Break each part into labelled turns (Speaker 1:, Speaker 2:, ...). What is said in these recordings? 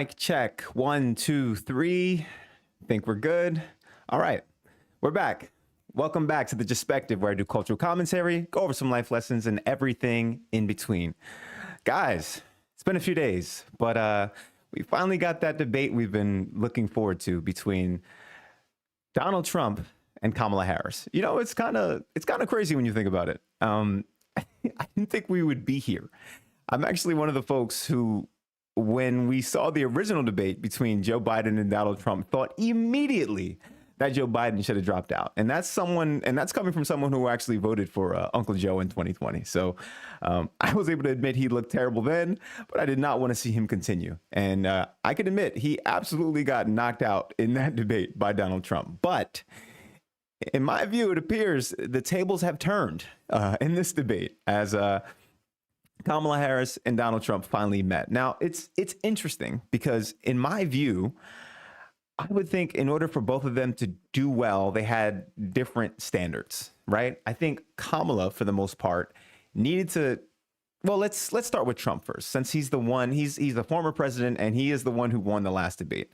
Speaker 1: Mic check. 1, 2, 3. Think we're good. All right. We're back. Welcome back to the Perspective, where I do cultural commentary, go over some life lessons, and everything in between. Guys, it's been a few days, but we finally got that debate we've been looking forward to between Donald Trump and Kamala Harris. You know, it's kind of crazy when you think about it. I didn't think we would be here. I'm actually one of the folks who, when we saw the original debate between Joe Biden and Donald Trump, thought immediately that Joe Biden should have dropped out. And that's coming from someone who actually voted for Uncle Joe in 2020. So I was able to admit he looked terrible then, but I did not want to see him continue. And I can admit he absolutely got knocked out in that debate by Donald Trump. But in my view, it appears the tables have turned in this debate as Kamala Harris and Donald Trump finally met. Now, it's interesting because in my view, I would think in order for both of them to do well, they had different standards, right? I think Kamala, for the most part, needed to, well, let's start with Trump first, since he's the one, he's the former president and he is the one who won the last debate.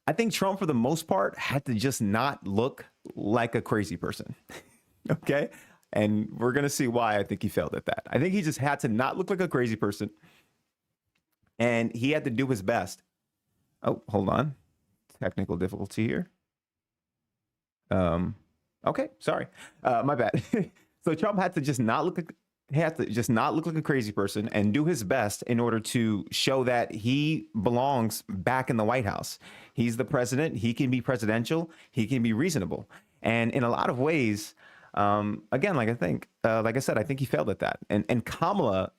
Speaker 1: I think Trump, for the most part, had to just not look like a crazy person. Okay? And we're going to see why I think he failed at that. I think he just had to not look like a crazy person. And he had to do his best. Oh, hold on. Technical difficulty here. Okay, sorry. My bad. So Trump had to just not look like a crazy person and do his best in order to show that he belongs back in the White House. He's the president. He can be presidential. He can be reasonable. And in a lot of ways, again, like I said, I think he failed at that. And Kamala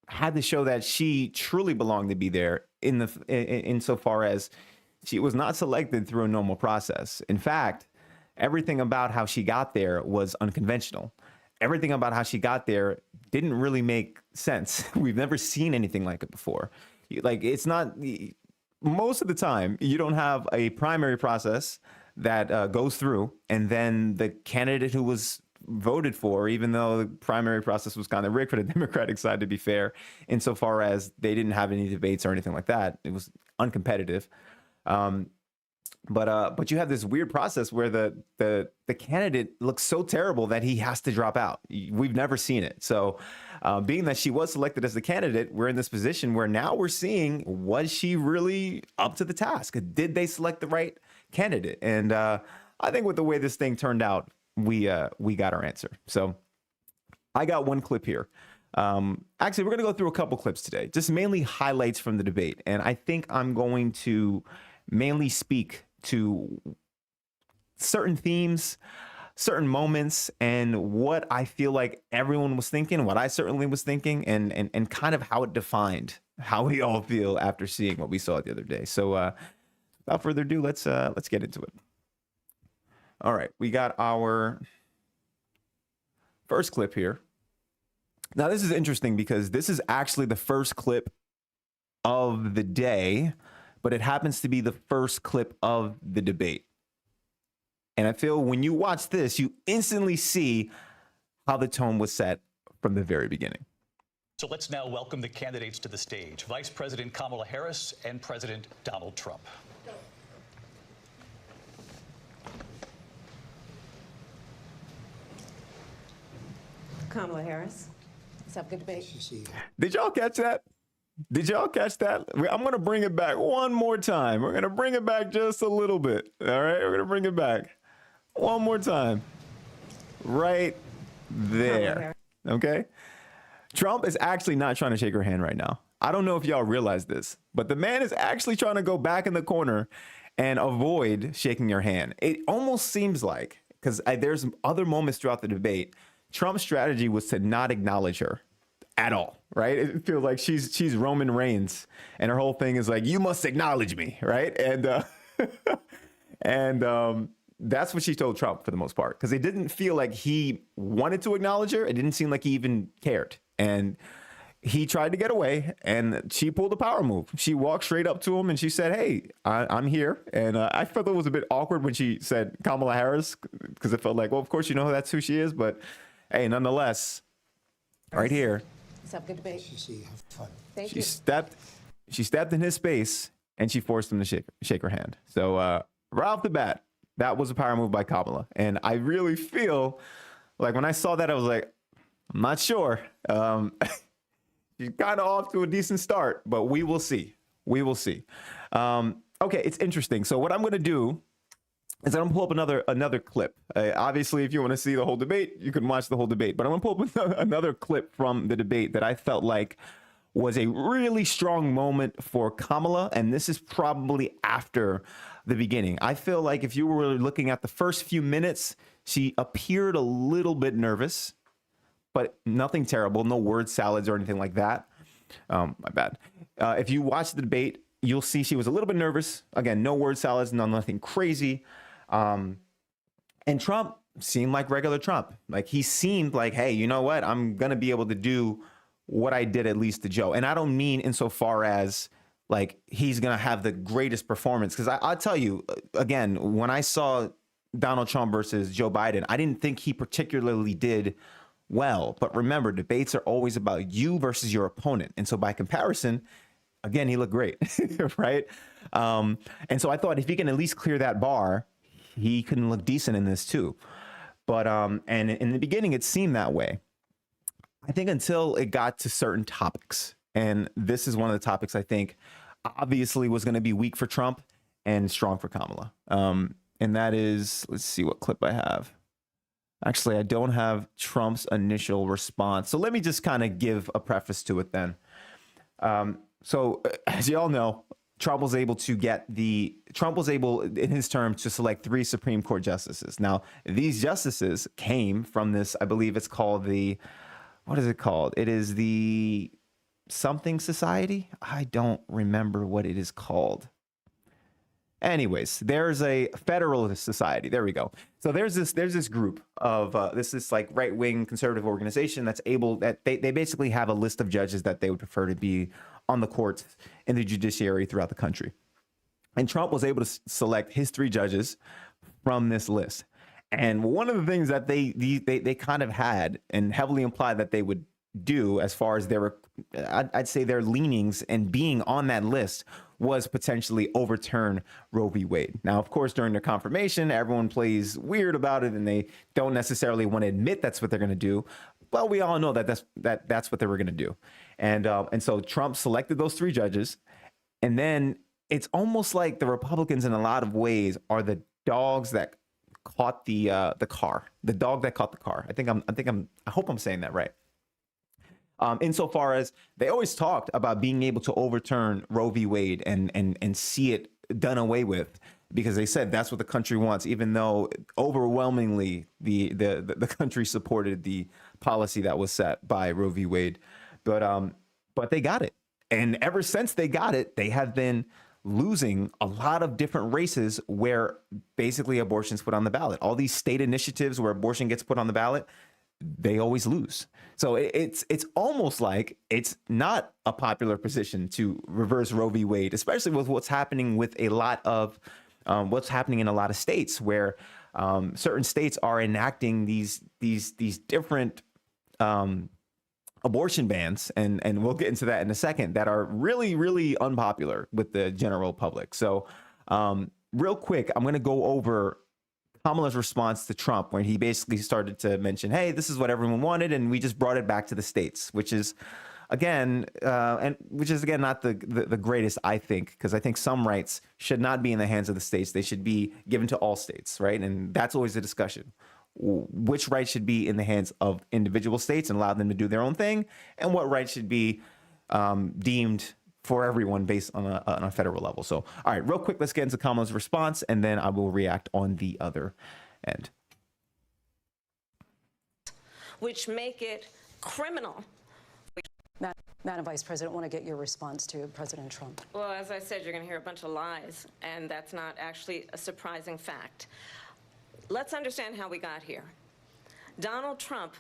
Speaker 1: had to show that she truly belonged to be there insofar as she was not selected through a normal process. In fact, everything about how she got there was unconventional. Everything about how she got there didn't really make sense. We've never seen anything like it before. It's not, most of the time, you don't have a primary process that goes through, and then the candidate who was voted for, even though the primary process was kind of rigged for the Democratic side, to be fair, insofar as they didn't have any debates or anything like that. It was uncompetitive. But you have this weird process where the candidate looks so terrible that he has to drop out. We've never seen it. So being that she was selected as the candidate, we're in this position where now we're seeing, was she really up to the task? Did they select the right candidate? And I think with the way this thing turned out, we got our answer. So I got one clip here. Actually, we're going to go through a couple clips today, just mainly highlights from the debate. And I think I'm going to mainly speak to certain themes, certain moments, and what I feel like everyone was thinking, what I certainly was thinking, and kind of how it defined how we all feel after seeing what we saw the other day. So without further ado, let's get into it. All right, we got our first clip here. Now, this is interesting because this is actually the first clip of the day, but it happens to be the first clip of the debate. And I feel when you watch this, you instantly see how the tone was set from the very beginning.
Speaker 2: So let's now welcome the candidates to the stage. Vice President Kamala Harris and President Donald Trump.
Speaker 3: Kamala Harris. Let's have a good debate.
Speaker 1: Did y'all catch that? Did y'all catch that? I'm going to bring it back one more time. We're going to bring it back just a little bit. All right, we're going to bring it back one more time. Right there. Okay? Trump is actually not trying to shake her hand right now. I don't know if y'all realize this, but the man is actually trying to go back in the corner and avoid shaking her hand. It almost seems like, because there's other moments throughout the debate, Trump's strategy was to not acknowledge her at all, right? It feels like she's Roman Reigns, and her whole thing is like, you must acknowledge me, right? And that's what she told Trump for the most part, because it didn't feel like he wanted to acknowledge her. It didn't seem like he even cared. And he tried to get away, and she pulled a power move. She walked straight up to him and she said, hey, I'm here. And I felt it was a bit awkward when she said Kamala Harris, because it felt like, well, of course, you know that's who she is. But hey, nonetheless, right here.
Speaker 3: Let's have a good debate.
Speaker 4: Have fun.
Speaker 3: Thank
Speaker 1: She
Speaker 3: you.
Speaker 1: stepped she stepped in his space and she forced him to shake her hand. So right off the bat, that was a power move by Kamala. And I really feel like when I saw that, I was like, I'm not sure. She's kind of off to a decent start, but we will see. We will see. Okay, it's interesting. So what I'm going to do is I'm going to pull up another clip. Obviously, if you want to see the whole debate, you can watch the whole debate. But I'm going to pull up another clip from the debate that I felt like was a really strong moment for Kamala. And this is probably after the beginning. I feel like if you were looking at the first few minutes, she appeared a little bit nervous, but nothing terrible. No word salads or anything like that. My bad. If you watch the debate, you'll see she was a little bit nervous. Again, no word salads, nothing crazy. And Trump seemed like regular Trump. Like he seemed like, hey, you know what? I'm going to be able to do what I did at least to Joe. And I don't mean insofar as like he's going to have the greatest performance. Because I'll tell you, again, when I saw Donald Trump versus Joe Biden, I didn't think he particularly did well. But remember, debates are always about you versus your opponent. And so by comparison, again, he looked great, right? And so I thought if he can at least clear that bar, he can look decent in this too. But and in the beginning, it seemed that way. I think until it got to certain topics. And this is one of the topics I think obviously was going to be weak for Trump and strong for Kamala. And that is, let's see what clip I have. Actually, I don't have Trump's initial response. So let me just kind of give a preface to it then. So as you all know, Trump was able in his term to select 3 Supreme Court justices. Now, these justices came from this, I believe it's called what is it called? It is the something society. I don't remember what it is called. Anyways, there's a Federalist Society. There we go. So there's this group of this like right-wing conservative organization that's able that they basically have a list of judges that they would prefer to be on the courts in the judiciary throughout the country. And Trump was able to select his 3 judges from this list. And one of the things that they kind of had and heavily implied that they would do as far as I'd say their leanings and being on that list was potentially overturn Roe v. Wade. Now, of course, during their confirmation, everyone plays weird about it and they don't necessarily want to admit that's what they're going to do. But we all know that that's what they were going to do. And so Trump selected those 3 judges. And then it's almost like the Republicans in a lot of ways are the dogs that caught the car, the dog that caught the car. I hope I'm saying that right. Insofar as they always talked about being able to overturn Roe v. Wade and see it done away with, because they said that's what the country wants, even though overwhelmingly the country supported the policy that was set by Roe v. Wade. But they got it. And ever since they got it, they have been losing a lot of different races where basically abortion's put on the ballot. All these state initiatives where abortion gets put on the ballot, they always lose. So it's almost like it's not a popular position to reverse Roe v. Wade, especially with what's happening with in a lot of states where certain states are enacting these different abortion bans, and we'll get into that in a second, that are really, really unpopular with the general public. So real quick, I'm going to go over Kamala's response to Trump when he basically started to mention, hey, this is what everyone wanted, and we just brought it back to the states, which is again not the greatest, I think, because I think some rights should not be in the hands of the states. They should be given to all states, right? And that's always a discussion. Which rights should be in the hands of individual states and allow them to do their own thing, and what rights should be deemed for everyone based on a federal level. So, all right, real quick, let's get into Kamala's response, and then I will react on the other end.
Speaker 4: Which make it criminal.
Speaker 5: Madam Vice President, I want to get your response to President Trump.
Speaker 4: Well, as I said, you're going to hear a bunch of lies, and that's not actually a surprising fact. Let's understand how we got here. Donald Trump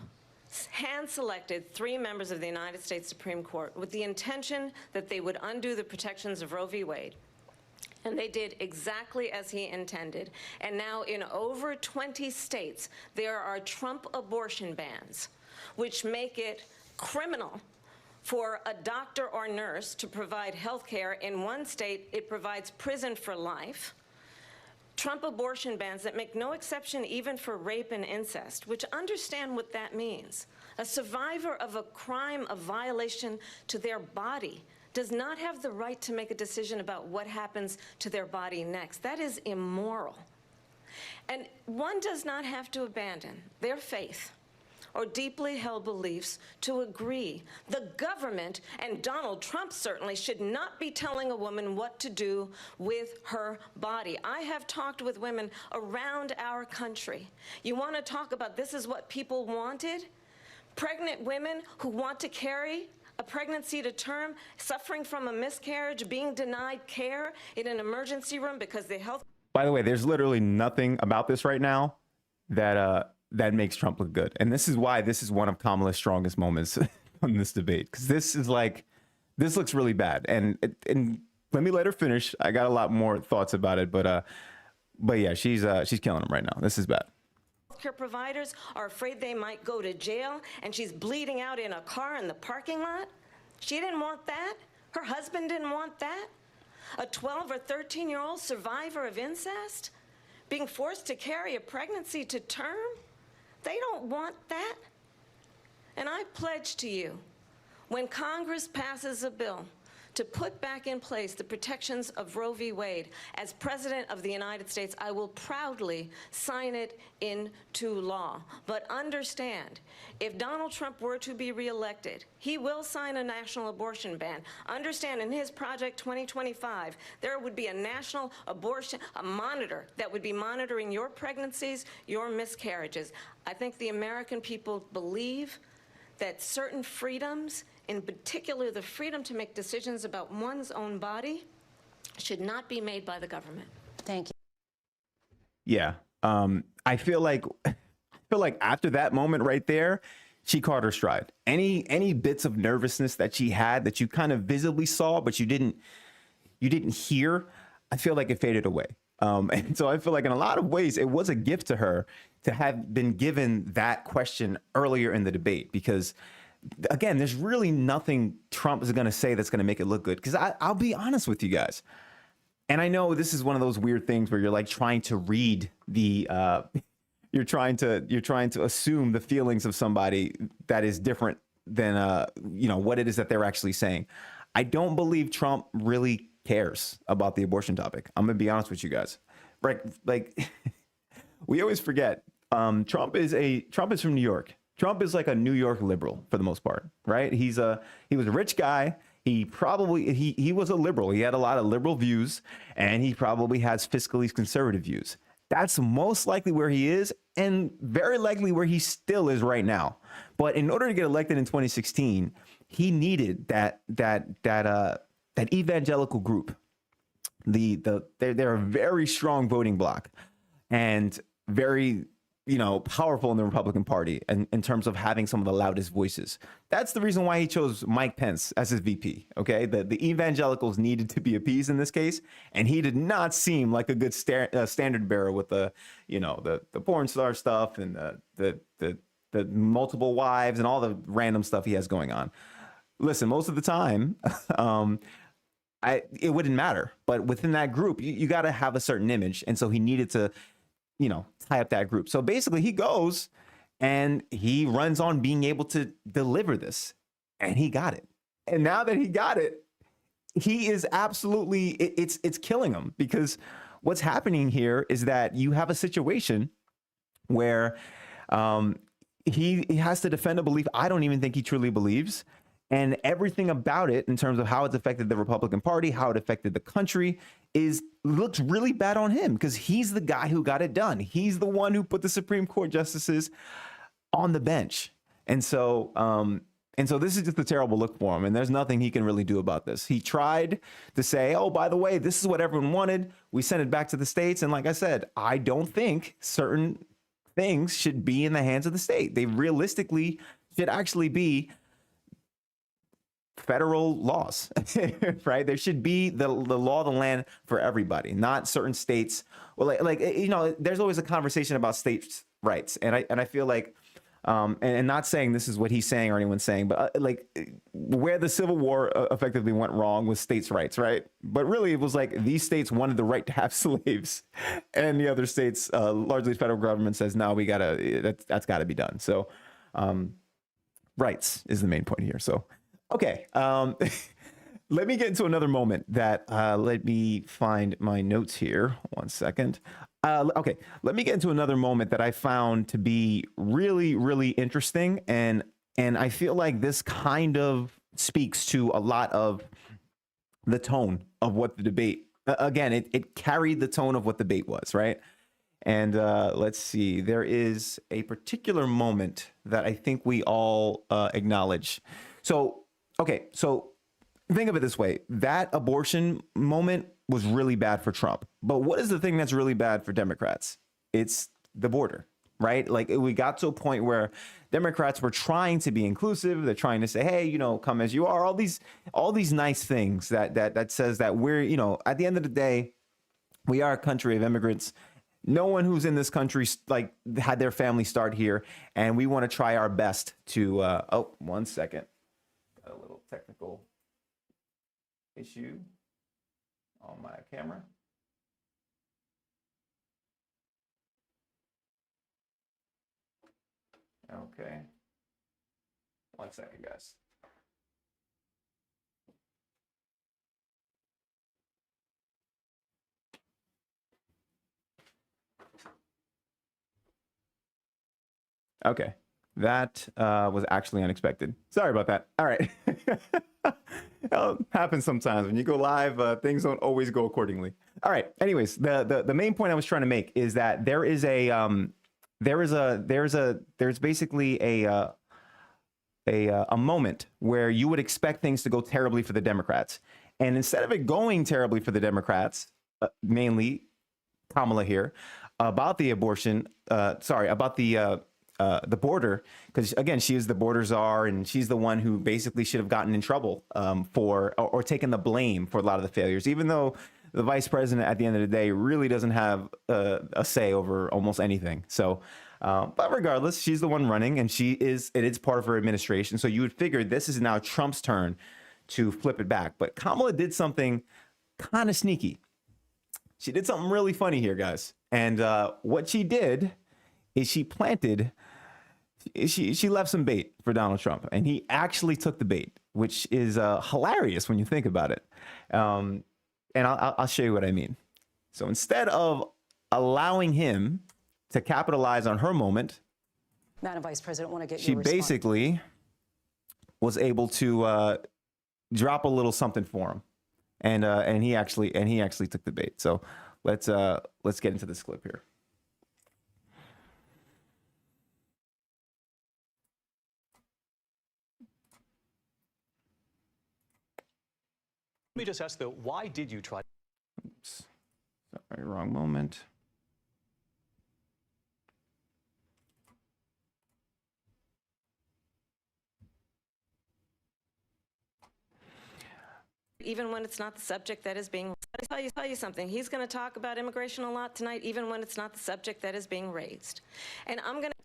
Speaker 4: hand-selected 3 members of the United States Supreme Court with the intention that they would undo the protections of Roe v. Wade. And they did exactly as he intended. And now in over 20 states, there are Trump abortion bans, which make it criminal for a doctor or nurse to provide health care. In one state, it provides prison for life. Trump abortion bans that make no exception even for rape and incest, which understand what that means. A survivor of a crime of violation to their body does not have the right to make a decision about what happens to their body next. That is immoral. And one does not have to abandon their faith or deeply held beliefs to agree. The government, and Donald Trump certainly, should not be telling a woman what to do with her body. I have talked with women around our country. You want to talk about this is what people wanted? Pregnant women who want to carry a pregnancy to term, suffering from a miscarriage, being denied care in an emergency room because the health...
Speaker 1: By the way, there's literally nothing about this right now that that makes Trump look good. And this is why this is one of Kamala's strongest moments on this debate, because this is like, this looks really bad. And let me let her finish. I got a lot more thoughts about it, but yeah, she's killing him right now. This is bad.
Speaker 4: Healthcare providers are afraid they might go to jail, and she's bleeding out in a car in the parking lot. She didn't want that. Her husband didn't want that. A 12 or 13-year-old survivor of incest being forced to carry a pregnancy to term. They don't want that. And I pledge to you, when Congress passes a bill to put back in place the protections of Roe v. Wade, as President of the United States, I will proudly sign it into law. But understand, if Donald Trump were to be reelected, he will sign a national abortion ban. Understand, in his Project 2025, there would be a national abortion, a monitor that would be monitoring your pregnancies, your miscarriages. I think the American people believe that certain freedoms, in particular the freedom to make decisions about one's own body, should not be made by the government.
Speaker 5: Thank you.
Speaker 1: Yeah. I feel like after that moment right there, she caught her stride. Any bits of nervousness that she had that you kind of visibly saw, but you didn't hear, I feel like it faded away. And so I feel like in a lot of ways, it was a gift to her to have been given that question earlier in the debate, because again, there's really nothing Trump is going to say that's going to make it look good. Because I'll be honest with you guys. And I know this is one of those weird things where you're like trying to read the, you're trying to assume the feelings of somebody that is different than, what it is that they're actually saying. I don't believe Trump really cares about the abortion topic. I'm gonna be honest with you guys. Like we always forget, Trump is from New York. Trump is like a New York liberal for the most part, right? He was a rich guy. He was a liberal. He had a lot of liberal views, and he probably has fiscally conservative views. That's most likely where he is, and very likely where he still is right now. But in order to get elected in 2016, he needed that evangelical group. They're a very strong voting bloc, and very powerful in the Republican Party in terms of having some of the loudest voices. That's the reason why he chose Mike Pence as his VP. Okay, the evangelicals needed to be appeased in this case, and he did not seem like a good standard bearer with the porn star stuff and the multiple wives and all the random stuff he has going on. Listen, most of the time, it wouldn't matter, but within that group, you got to have a certain image, and so he needed to tie up that group. So basically he goes and he runs on being able to deliver this, and he got it. And now that he got it, he is absolutely, it's killing him, because what's happening here is that you have a situation where he has to defend a belief I don't even think he truly believes. And everything about it, in terms of how it's affected the Republican Party, how it affected the country, looks really bad on him, because he's the guy who got it done. He's the one who put the Supreme Court justices on the bench. And so this is just a terrible look for him. And there's nothing he can really do about this. He tried to say, oh, by the way, this is what everyone wanted. We sent it back to the states. And like I said, I don't think certain things should be in the hands of the state. They realistically should actually be federal laws, right? There should be the law of the land for everybody, not certain states. Well, there's always a conversation about states' rights, and I feel like and not saying this is what he's saying or anyone's saying, but like where the Civil War effectively went wrong was states' rights, right? But really, it was like these states wanted the right to have slaves, and the other states, largely the federal government, says no, we gotta that's got to be done. So, rights is the main point here. So, okay. Let me get into another moment that, let me find my notes here. 1 second. Okay, let me get into another moment that I found to be really, really interesting. And I feel like this kind of speaks to a lot of the tone of what the debate, again, it carried the tone of what the debate was, right? And let's see, there is a particular moment that I think we all acknowledge. So, okay, so think of it this way. That abortion moment was really bad for Trump. But what is the thing that's really bad for Democrats? It's the border, right? Like we got to a point where Democrats were trying to be inclusive. They're trying to say, hey, you know, come as you are, all these nice things that says that we're, you know, at the end of the day, we are a country of immigrants. No one who's in this country like had their family start here. And we want to try our best to, oh, 1 second. Got a little technical issue on my camera. Okay. 1 second, guys. Okay. That was actually unexpected. Sorry about that. All right. Happens sometimes when you go live, things don't always go accordingly. All right. Anyways, the main point I was trying to make is that there's basically a moment where you would expect things to go terribly for the Democrats, and instead of it going terribly for the Democrats, mainly Kamala here, about the abortion, about the border, because again, she is the border czar, and she's the one who basically should have gotten in trouble for or taken the blame for a lot of the failures, even though the vice president at the end of the day really doesn't have a say over almost anything. So, but regardless, she's the one running, and it is part of her administration. So you would figure this is now Trump's turn to flip it back. But Kamala did something kind of sneaky. She did something really funny here, guys. And what she did is she left some bait for Donald Trump, and he actually took the bait, which is hilarious when you think about it. And I'll show you what I mean. So instead of allowing him to capitalize on her moment,
Speaker 5: Madam Vice President, want to get
Speaker 1: she
Speaker 5: your response.
Speaker 1: basically was able to drop a little something for him, and he actually took the bait. So let's get into this clip here.
Speaker 2: Let me just ask, though, why did you try?
Speaker 1: Oops. Sorry, wrong moment.
Speaker 4: Even when it's not the subject that is being, I'll tell you something, he's going to talk about immigration a lot tonight, even when it's not the subject that is being raised. And I'm going to.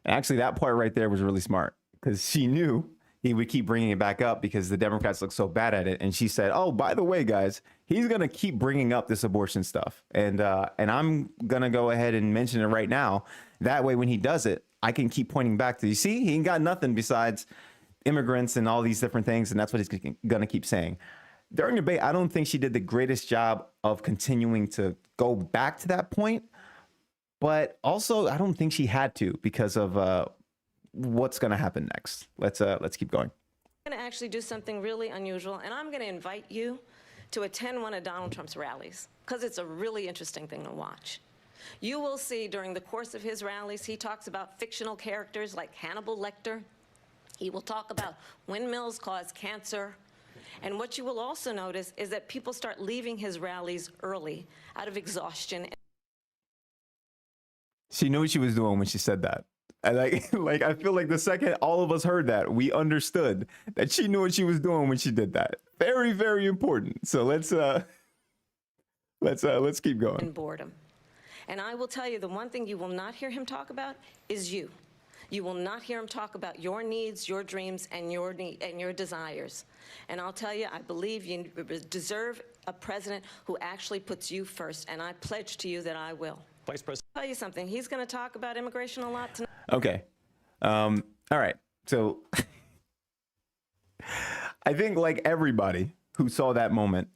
Speaker 1: Actually, that part right there was really smart, because she knew he would keep bringing it back up because the Democrats look so bad at it. And she said, oh, by the way, guys, he's going to keep bringing up this abortion stuff. And I'm going to go ahead and mention it right now. That way, when he does it, I can keep pointing back to, you see, he ain't got nothing besides immigrants and all these different things. And that's what he's going to keep saying. During the debate, I don't think she did the greatest job of continuing to go back to that point. But also, I don't think she had to, because of what's going to happen next. Let's keep going.
Speaker 4: I'm going to actually do something really unusual, and I'm going to invite you to attend one of Donald Trump's rallies, because it's a really interesting thing to watch. You will see during the course of his rallies, he talks about fictional characters like Hannibal Lecter. He will talk about windmills cause cancer. And what you will also notice is that people start leaving his rallies early out of exhaustion.
Speaker 1: She knew what she was doing when she said that. And like I feel like the second all of us heard that, we understood that she knew what she was doing when she did that. Very, very important. So let's keep going.
Speaker 4: And boredom. And I will tell you, the one thing you will not hear him talk about is you. You will not hear him talk about your needs, your dreams, and your desires. And I'll tell you, I believe you deserve a president who actually puts you first, and I pledge to you that I will.
Speaker 2: Vice President.
Speaker 4: I'll tell you something. He's going to talk about immigration a lot tonight.
Speaker 1: Okay. All right. So I think like everybody who saw that moment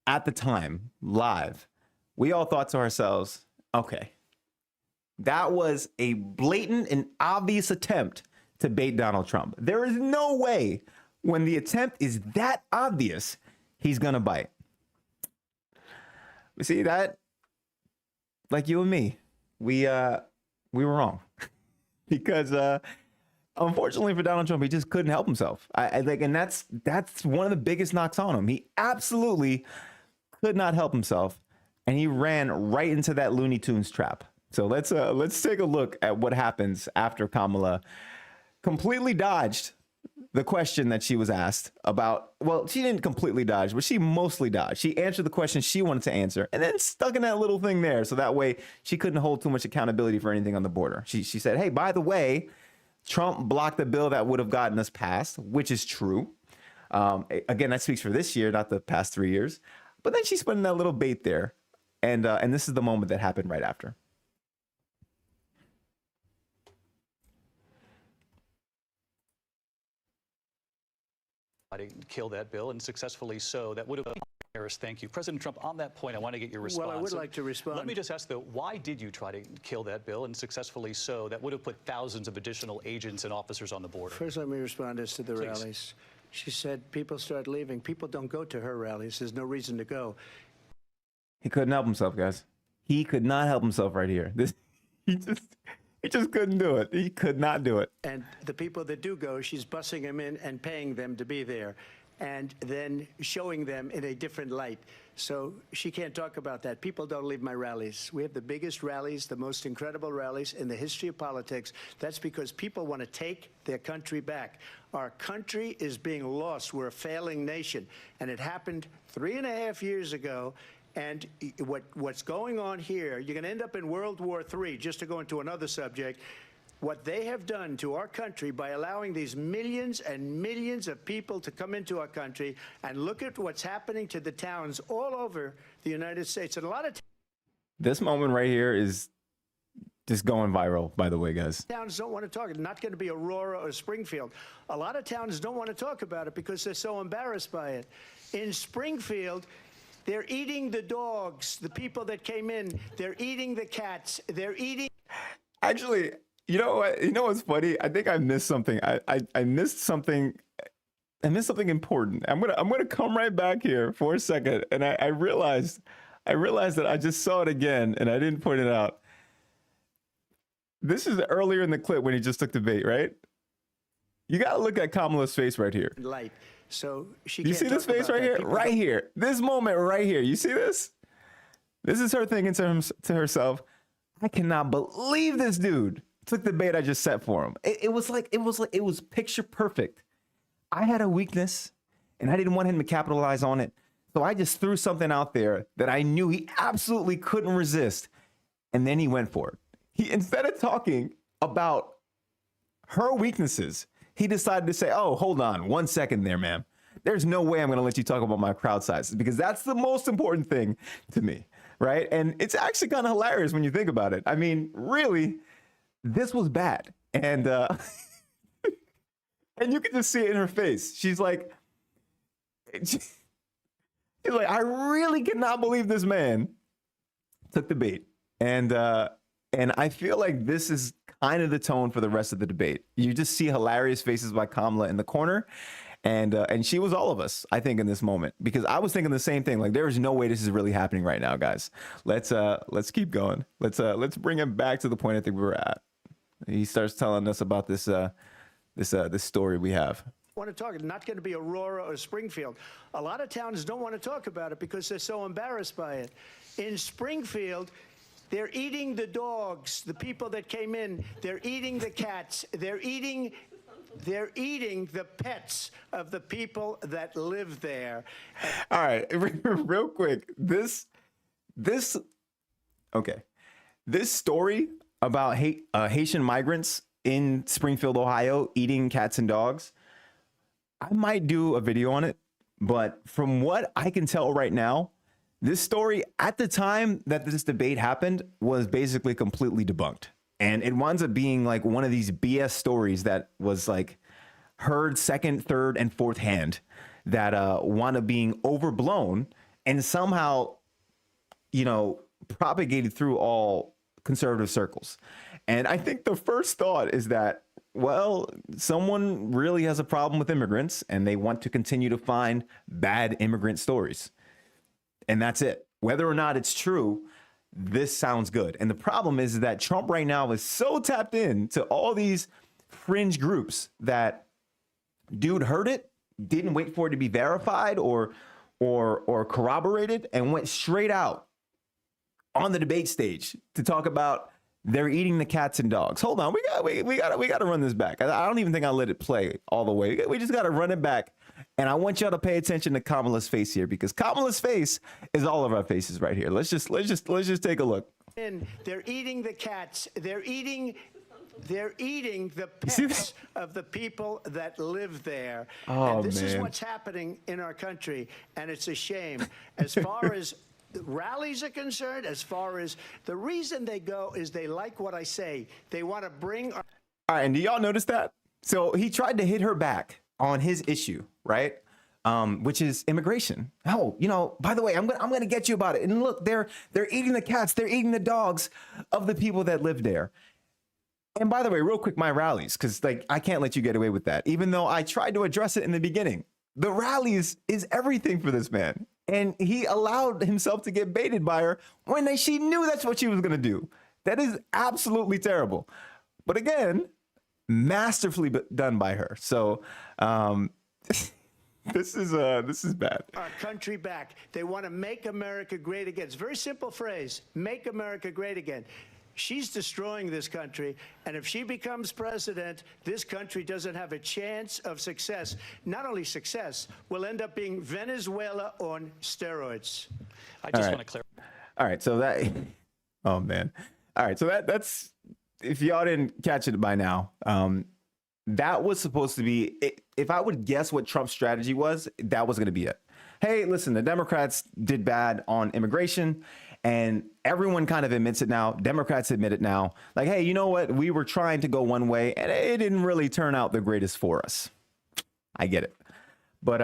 Speaker 1: at the time live, we all thought to ourselves, okay, that was a blatant and obvious attempt to bait Donald Trump. There is no way when the attempt is that obvious, he's going to bite. We see that, like you and me, we were wrong because unfortunately for Donald Trump, he just couldn't help himself. And that's one of the biggest knocks on him. He absolutely could not help himself, and he ran right into that Looney Tunes trap. So let's take a look at what happens after Kamala completely dodged the question that she was asked about. Well, she didn't completely dodge, but she mostly dodged. She answered the question she wanted to answer and then stuck in that little thing there. So that way she couldn't hold too much accountability for anything on the border. She said, hey, by the way, Trump blocked the bill that would have gotten us passed, which is true. Again, that speaks for this year, not the past 3 years. But then she's putting that little bait there. And this is the moment that happened right after.
Speaker 2: To kill that bill, and successfully so. That would have been Harris. Thank you. President Trump, on that point, I want to get your response.
Speaker 6: Well, I would like to respond.
Speaker 2: Let me just ask, though, why did you try to kill that bill, and successfully so? That would have put thousands of additional agents and officers on the border.
Speaker 6: First, let me respond as to the rallies. She said people start leaving. People don't go to her rallies. There's no reason to go.
Speaker 1: He couldn't help himself, guys. He could not help himself right here. He just couldn't do it. He could not do it.
Speaker 6: And the people that do go, she's bussing them in and paying them to be there, and then showing them in a different light. So she can't talk about that. People don't leave my rallies. We have the biggest rallies, the most incredible rallies in the history of politics. That's because people want to take their country back. Our country is being lost. We're a failing nation. And it happened 3.5 years ago. And what's going on here, you're going to end up in World War III, just to go into another subject. What they have done to our country by allowing these millions and millions of people to come into our country, and look at what's happening to the towns all over the United States. And a lot of
Speaker 1: this moment right here is just going viral, by the way, guys.
Speaker 6: towns don't want to talk. It's not going to be Aurora or Springfield. A lot of towns don't want to talk about it because they're so embarrassed by it. In Springfield, they're eating the dogs, the people that came in. They're eating the cats. They're eating.
Speaker 1: Actually, you know what? You know what's funny? I think I missed something. I missed something. I missed something important. I'm gonna come right back here for a second, and I realized that I just saw it again, and I didn't point it out. This is earlier in the clip when he just took the bait, right? You gotta look at Kamala's face right here.
Speaker 6: Light. So she
Speaker 1: You
Speaker 6: can't
Speaker 1: see this
Speaker 6: talk
Speaker 1: face
Speaker 6: about
Speaker 1: right
Speaker 6: that.
Speaker 1: here?
Speaker 6: People
Speaker 1: Right here. This moment right here. You see this? This is her thinking to herself, I cannot believe this dude took the bait I just set for him. It was picture perfect. I had a weakness and I didn't want him to capitalize on it. So I just threw something out there that I knew he absolutely couldn't resist. And then he went for it. He, instead of talking about her weaknesses, he decided to say, oh, hold on 1 second there, ma'am. There's no way I'm going to let you talk about my crowd sizes, because that's the most important thing to me, right? And it's actually kind of hilarious when you think about it. I mean, really, this was bad. And and you can just see it in her face. She's like, I really cannot believe this man took the bait. And I feel like this is kind of the tone for the rest of the debate. You just see hilarious faces by Kamala in the corner, and she was all of us, I think, in this moment, because I was thinking the same thing. Like, there is no way this is really happening right now, guys. Let's keep going. Let's bring him back to the point I think we were at. He starts telling us about this this story we have.
Speaker 6: want to talk. It's not going to be Aurora or Springfield. A lot of towns don't want to talk about it because they're so embarrassed by it. In Springfield, they're eating the dogs, the people that came in. They're eating the cats. They're eating the pets of the people that live there.
Speaker 1: All right, real quick. This story about Haitian migrants in Springfield, Ohio, eating cats and dogs. I might do a video on it, but from what I can tell right now, this story at the time that this debate happened was basically completely debunked. And it winds up being like one of these BS stories that was like heard second, third, and fourth hand that wound up being overblown and somehow, you know, propagated through all conservative circles. And I think the first thought is that, well, someone really has a problem with immigrants and they want to continue to find bad immigrant stories. And that's it. Whether or not it's true, this sounds good. And the problem is that Trump right now is so tapped in to all these fringe groups that dude heard it, didn't wait for it to be verified or corroborated, and went straight out on the debate stage to talk about they're eating the cats and dogs. Hold on, we got to run this back. I don't even think I let it play all the way. We just got to run it back. And I want y'all to pay attention to Kamala's face here, because Kamala's face is all of our faces right here. Let's just take a look.
Speaker 6: They're eating the cats. They're eating the pets of the people that live there.
Speaker 1: Oh,
Speaker 6: and this is
Speaker 1: man.
Speaker 6: what's happening in our country, and it's a shame. As far as rallies are concerned, as far as the reason they go is they like what I say. They want to bring our...
Speaker 1: All right, and do y'all notice that? So he tried to hit her back on his issue, right? Which is immigration. Oh, you know, by the way, I'm gonna get you about it. And look, they're eating the cats, they're eating the dogs of the people that live there. And by the way, real quick, my rallies, because like I can't let you get away with that, even though I tried to address it in the beginning. The rallies is everything for this man. And he allowed himself to get baited by her when she knew that's what she was gonna do. That is absolutely terrible. But again, masterfully done by her. So this is bad.
Speaker 6: Our country back. They want to make America great again. It's a very simple phrase, make America great again. She's destroying this country, and if she becomes president, this country doesn't have a chance of success. Not only success, we'll end up being Venezuela on steroids.
Speaker 2: I just want to clarify.
Speaker 1: All right, so that, oh man. All right, so that's, if y'all didn't catch it by now, that was supposed to be, if I would guess what Trump's strategy was, that was going to be it. Hey, listen, the Democrats did bad on immigration, and everyone kind of admits it now. Democrats admit it now. Like, hey, you know what? We were trying to go one way, and it didn't really turn out the greatest for us. I get it. But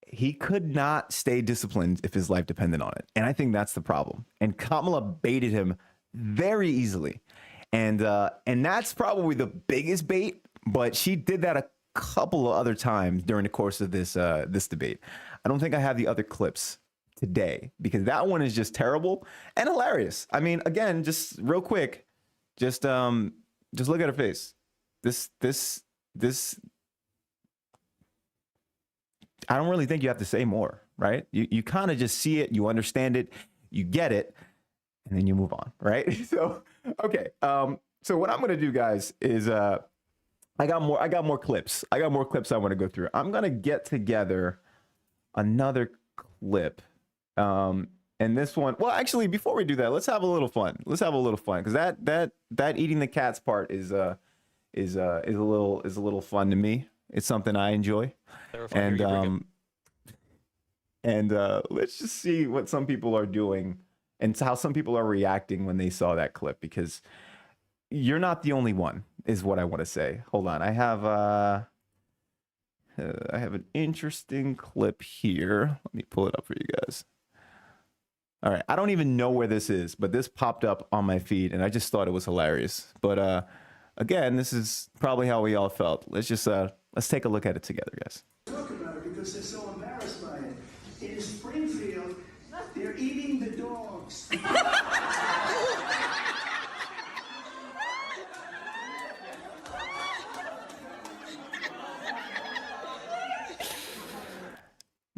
Speaker 1: he could not stay disciplined if his life depended on it. And I think that's the problem. And Kamala baited him very easily. And that's probably the biggest bait, but she did that a couple of other times during the course of this debate. I don't think I have the other clips today because that one is just terrible and hilarious. I mean, again, just real quick, just look at her face. This I don't really think you have to say more, right? You kind of just see it, you understand it, you get it, and then you move on, right? So, okay. So what I'm gonna do, guys, is I got more clips. I want to go through. I'm gonna get together another clip. And this one, well, actually, before we do that, let's have a little fun. Because that eating the cats part is a little fun to me. It's something I enjoy. And let's just see what some people are doing and how some people are reacting when they saw that clip, because you're not the only one, is what I want to say. Hold on, I have an interesting clip here. Let me pull it up for you guys. All right, I don't even know where this is, but this popped up on my feed, and I just thought it was hilarious. But again, this is probably how we all felt. Let's take a look at it together, guys.
Speaker 6: Talk about it because they're so embarrassed by it. In Springfield, they're eating the dogs.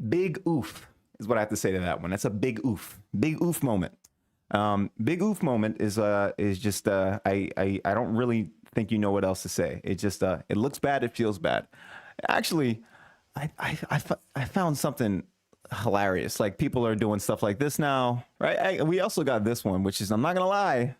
Speaker 1: Big oof is what I have to say to that one. That's a big oof. Big oof moment. Big oof moment is just I don't really think you know what else to say. It just it looks bad, it feels bad. Actually, I found something hilarious. Like, people are doing stuff like this now, right? We also got this one, which is, I'm not gonna lie,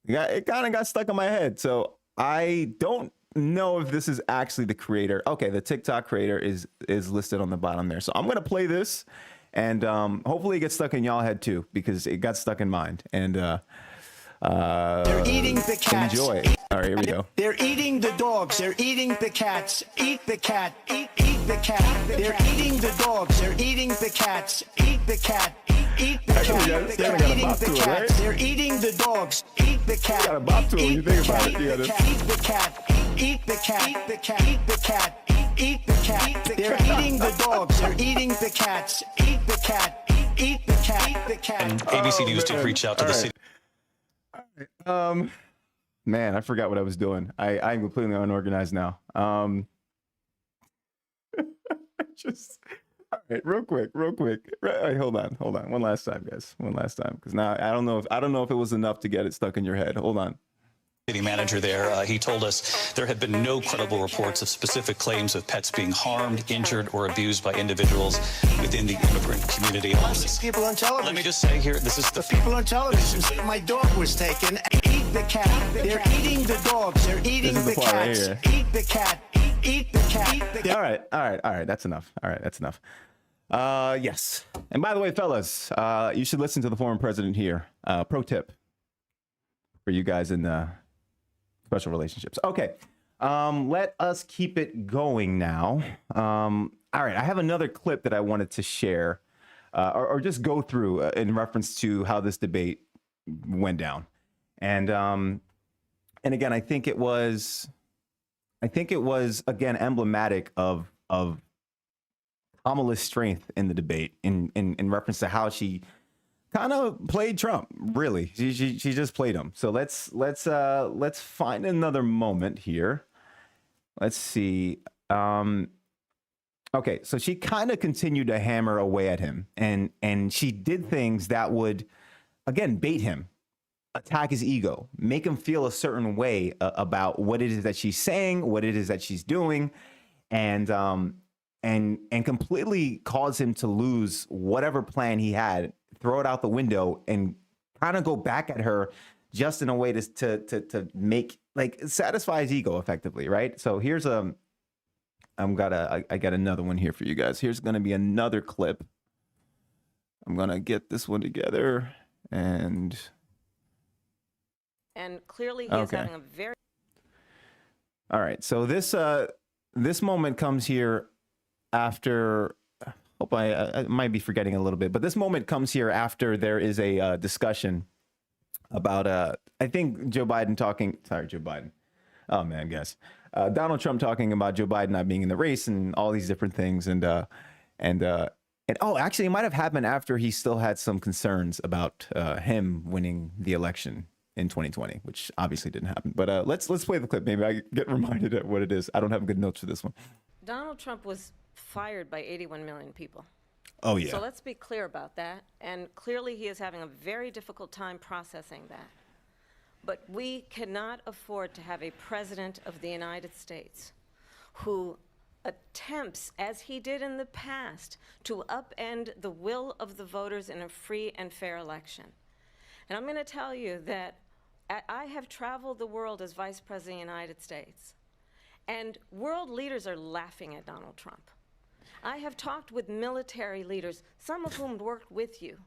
Speaker 1: it kind of got stuck in my head. So I don't know if this is actually the creator. Okay, the TikTok creator is listed on the bottom there. So I'm gonna play this, and hopefully it gets stuck in y'all head too, because it got stuck in mine. And
Speaker 6: They're eating the cats.
Speaker 1: enjoy. All right, here we go.
Speaker 6: They're eating the dogs. They're eating the cats. Eat the cat. Eat the cat. They're eating the dogs. They're eating the cats. Eat the cat. Eat the cat. They're eating the cats. They're eating the dogs. Eat the cat.
Speaker 1: Got a bop to it when you think about it.
Speaker 6: Eat the cat. Eat the cat. Eat the cat. Eat the cat. Eat the cat. They're eating the dogs. They're eating the cats. Eat the cat. Eat the cat. Eat the cat.
Speaker 2: And ABC News did reach out to the city.
Speaker 1: Man, I forgot what I was doing. I'm completely unorganized now. Just all right, real quick. Right, hold on. One last time, guys. One last time, because now I don't know if it was enough to get it stuck in your head. Hold on.
Speaker 2: City manager there, he told us there had been no credible reports of specific claims of pets being harmed, injured, or abused by individuals within the immigrant community.
Speaker 6: People on television.
Speaker 2: Let me just say here, this is the
Speaker 6: People on television said my dog was taken. Eat the cat. They're eating the dogs. They're eating
Speaker 1: This is
Speaker 6: the
Speaker 1: the part right
Speaker 6: cats.
Speaker 1: here.
Speaker 6: Eat the cat. Eat the cat.
Speaker 1: All right. That's enough. All right, that's enough. Yes. And by the way, fellas, you should listen to the former president here. Pro tip for you guys in special relationships. Okay. Let us keep it going now. All right. I have another clip that I wanted to share or just go through in reference to how this debate went down. And again, I think it was again emblematic of Kamala's strength in the debate in reference to how she kind of played Trump. Really, she just played him. So let's find another moment here. Let's see. Okay, so she kind of continued to hammer away at him, and she did things that would again bait him, attack his ego, make him feel a certain way about what it is that she's saying, what it is that she's doing, and completely cause him to lose whatever plan he had, throw it out the window, and kind of go back at her just in a way to make, like, satisfy his ego effectively, right? So here's I got another one here for you guys. Here's gonna be another clip. I'm gonna get this one together and
Speaker 4: clearly he is having a very...
Speaker 1: All right, so this moment comes here after, hope I might be forgetting a little bit, but this moment comes here after there is a discussion about, I think Joe Biden. Oh man, guys. Donald Trump talking about Joe Biden not being in the race and all these different things. And oh, actually it might have happened after he still had some concerns about him winning the election in 2020, which obviously didn't happen. But let's play the clip. Maybe I get reminded of what it is. I don't have good notes for this one.
Speaker 4: Donald Trump was fired by 81 million people.
Speaker 1: Oh, yeah.
Speaker 4: So let's be clear about that. And clearly he is having a very difficult time processing that. But we cannot afford to have a president of the United States who attempts, as he did in the past, to upend the will of the voters in a free and fair election. And I'm going to tell you that I have traveled the world as Vice President of the United States, and world leaders are laughing at Donald Trump. I have talked with military leaders, some of whom worked with you.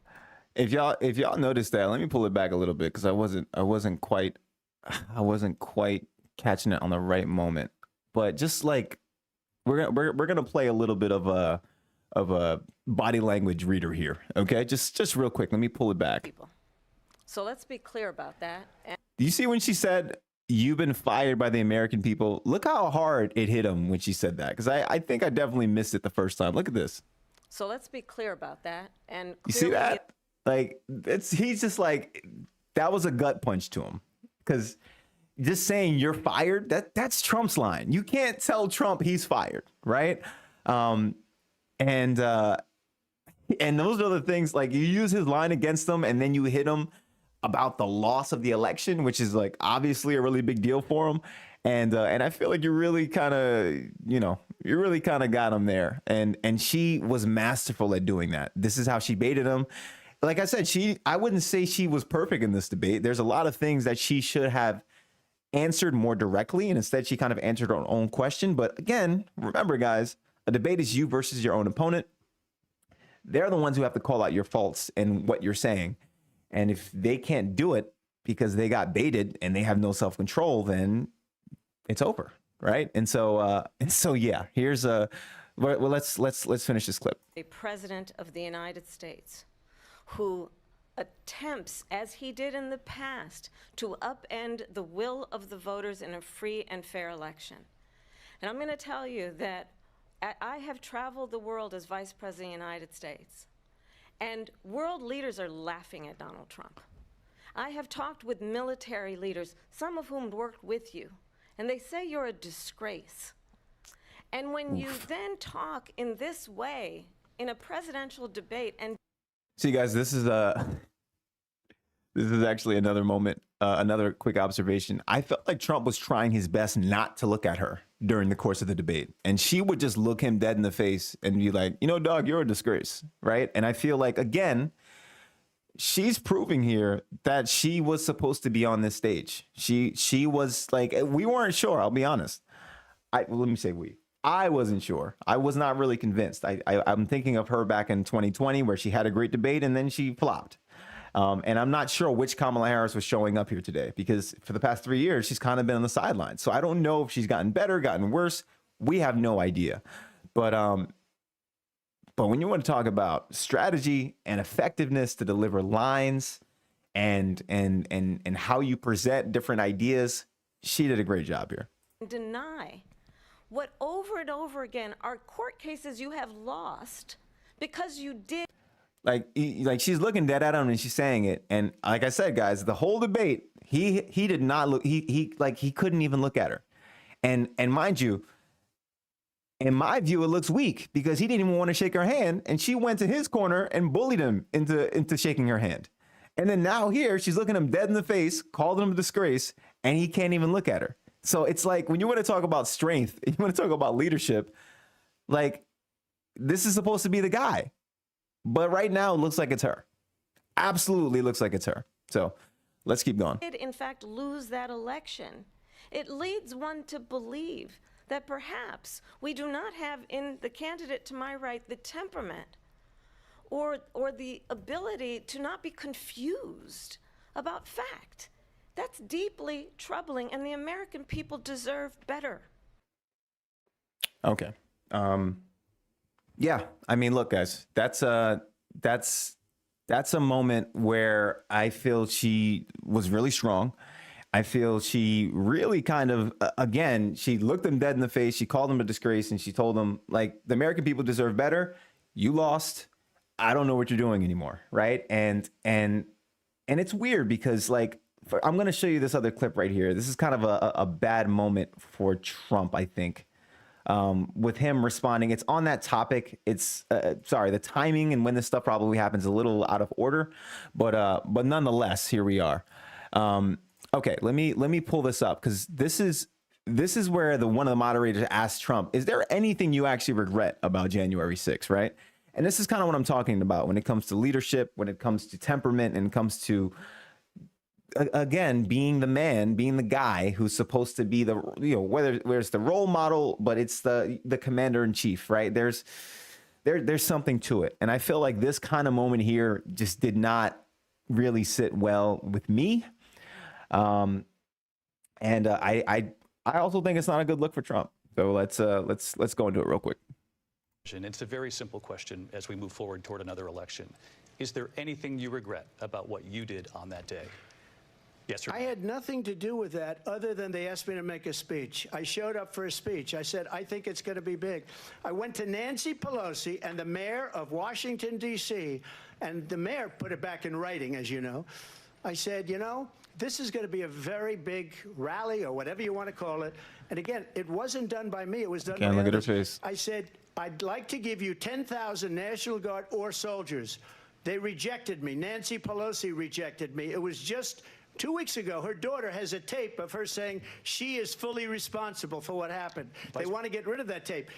Speaker 1: If y'all noticed that, let me pull it back a little bit because I wasn't quite catching it on the right moment. But just like we're gonna play a little bit of a body language reader here, okay? Just real quick, let me pull it back.
Speaker 4: People. So let's be clear about that.
Speaker 1: Do you see when she said, "You've been fired by the American people"? Look how hard it hit him when she said that, because I think I definitely missed it the first time. Look at this.
Speaker 4: So let's be clear about that. And
Speaker 1: You see that? Like, he's just like, that was a gut punch to him, because just saying you're fired, that's Trump's line. You can't tell Trump he's fired, right? And those are the things, like, you use his line against him and then you hit him about the loss of the election, which is like obviously a really big deal for him. And I feel like you really kind of got him there. And she was masterful at doing that. This is how she baited him. Like I said, I wouldn't say she was perfect in this debate. There's a lot of things that she should have answered more directly, and instead she kind of answered her own question. But again, remember, guys, a debate is you versus your own opponent. They're the ones who have to call out your faults and what you're saying. And if they can't do it because they got baited and they have no self-control, then it's over, right? And so yeah, here's a well, let's finish this clip.
Speaker 4: A president of the United States who attempts, as he did in the past, to upend the will of the voters in a free and fair election. And I'm going to tell you that I have traveled the world as Vice President of the United States, and world leaders are laughing at Donald Trump. I have talked with military leaders, some of whom worked with you, and they say you're a disgrace. And when you then talk in this way in a presidential debate and
Speaker 1: See, guys, this is actually another moment, another quick observation. I felt like Trump was trying his best not to look at her during the course of the debate, and she would just look him dead in the face and be like, you know, dog, you're a disgrace, right? And I feel like, again, she's proving here that she was supposed to be on this stage. She was like, we weren't sure. I'll be honest. Let me say we. I wasn't sure. I was not really convinced. I'm thinking of her back in 2020 where she had a great debate and then she flopped. And I'm not sure which Kamala Harris was showing up here today, because for the past 3 years, she's kind of been on the sidelines. So I don't know if she's gotten better, gotten worse. We have no idea. But when you want to talk about strategy and effectiveness to deliver lines and how you present different ideas, she did a great job here.
Speaker 4: deny what over and over again are court cases you have lost because you did.
Speaker 1: Like she's looking dead at him and she's saying it. And like I said, guys, the whole debate, he did not look, he couldn't even look at her. And mind you, in my view, it looks weak because he didn't even want to shake her hand. And she went to his corner and bullied him into shaking her hand. And then now here, she's looking him dead in the face, called him a disgrace, and he can't even look at her. So it's like, when you want to talk about strength, you want to talk about leadership, like, this is supposed to be the guy. But right now, it looks like it's her. Absolutely looks like it's her. So let's keep going.
Speaker 4: Did in fact lose that election. It leads one to believe that perhaps we do not have in the candidate to my right the temperament or the ability to not be confused about fact. That's deeply troubling, and the American people deserve better.
Speaker 1: Okay. Yeah. I mean, look, guys, that's a moment where I feel she was really strong. I feel she really kind of, again, she looked him dead in the face. She called him a disgrace, and she told him, like, the American people deserve better. You lost. I don't know what you're doing anymore. Right. And it's weird because, like, I'm going to show you this other clip right here. This is kind of a bad moment for Trump, I think, with him responding. It's on that topic. It's sorry, the timing and when this stuff probably happens a little out of order, but nonetheless, here we are. Okay, let me pull this up, because this is where one of the moderators asked Trump, is there anything you actually regret about January 6th, right? And this is kind of what I'm talking about when it comes to leadership, when it comes to temperament, and it comes to, again, being the man, being the guy who's supposed to be the, you know, whether it's the role model, but it's the commander in chief, right? There's something to it. And I feel like this kind of moment here just did not really sit well with me. I also think it's not a good look for Trump. So let's go into it real quick.
Speaker 2: It's a very simple question as we move forward toward another election. Is there anything you regret about what you did on that day? Yes or no?
Speaker 6: I had nothing to do with that other than they asked me to make a speech. I showed up for a speech. I said, I think it's going to be big. I went to Nancy Pelosi and the mayor of Washington, D.C., and the mayor put it back in writing, as you know. I said, you know, this is going to be a very big rally, or whatever you want to call it. And again, it wasn't done by me. It was done by
Speaker 1: Look at her
Speaker 6: others.
Speaker 1: face.
Speaker 6: I said, I'd like to give you 10,000 National Guard or soldiers. They rejected me. Nancy Pelosi rejected me. It was just 2 weeks ago. Her daughter has a tape of her saying she is fully responsible for what happened. They want to get rid of that tape.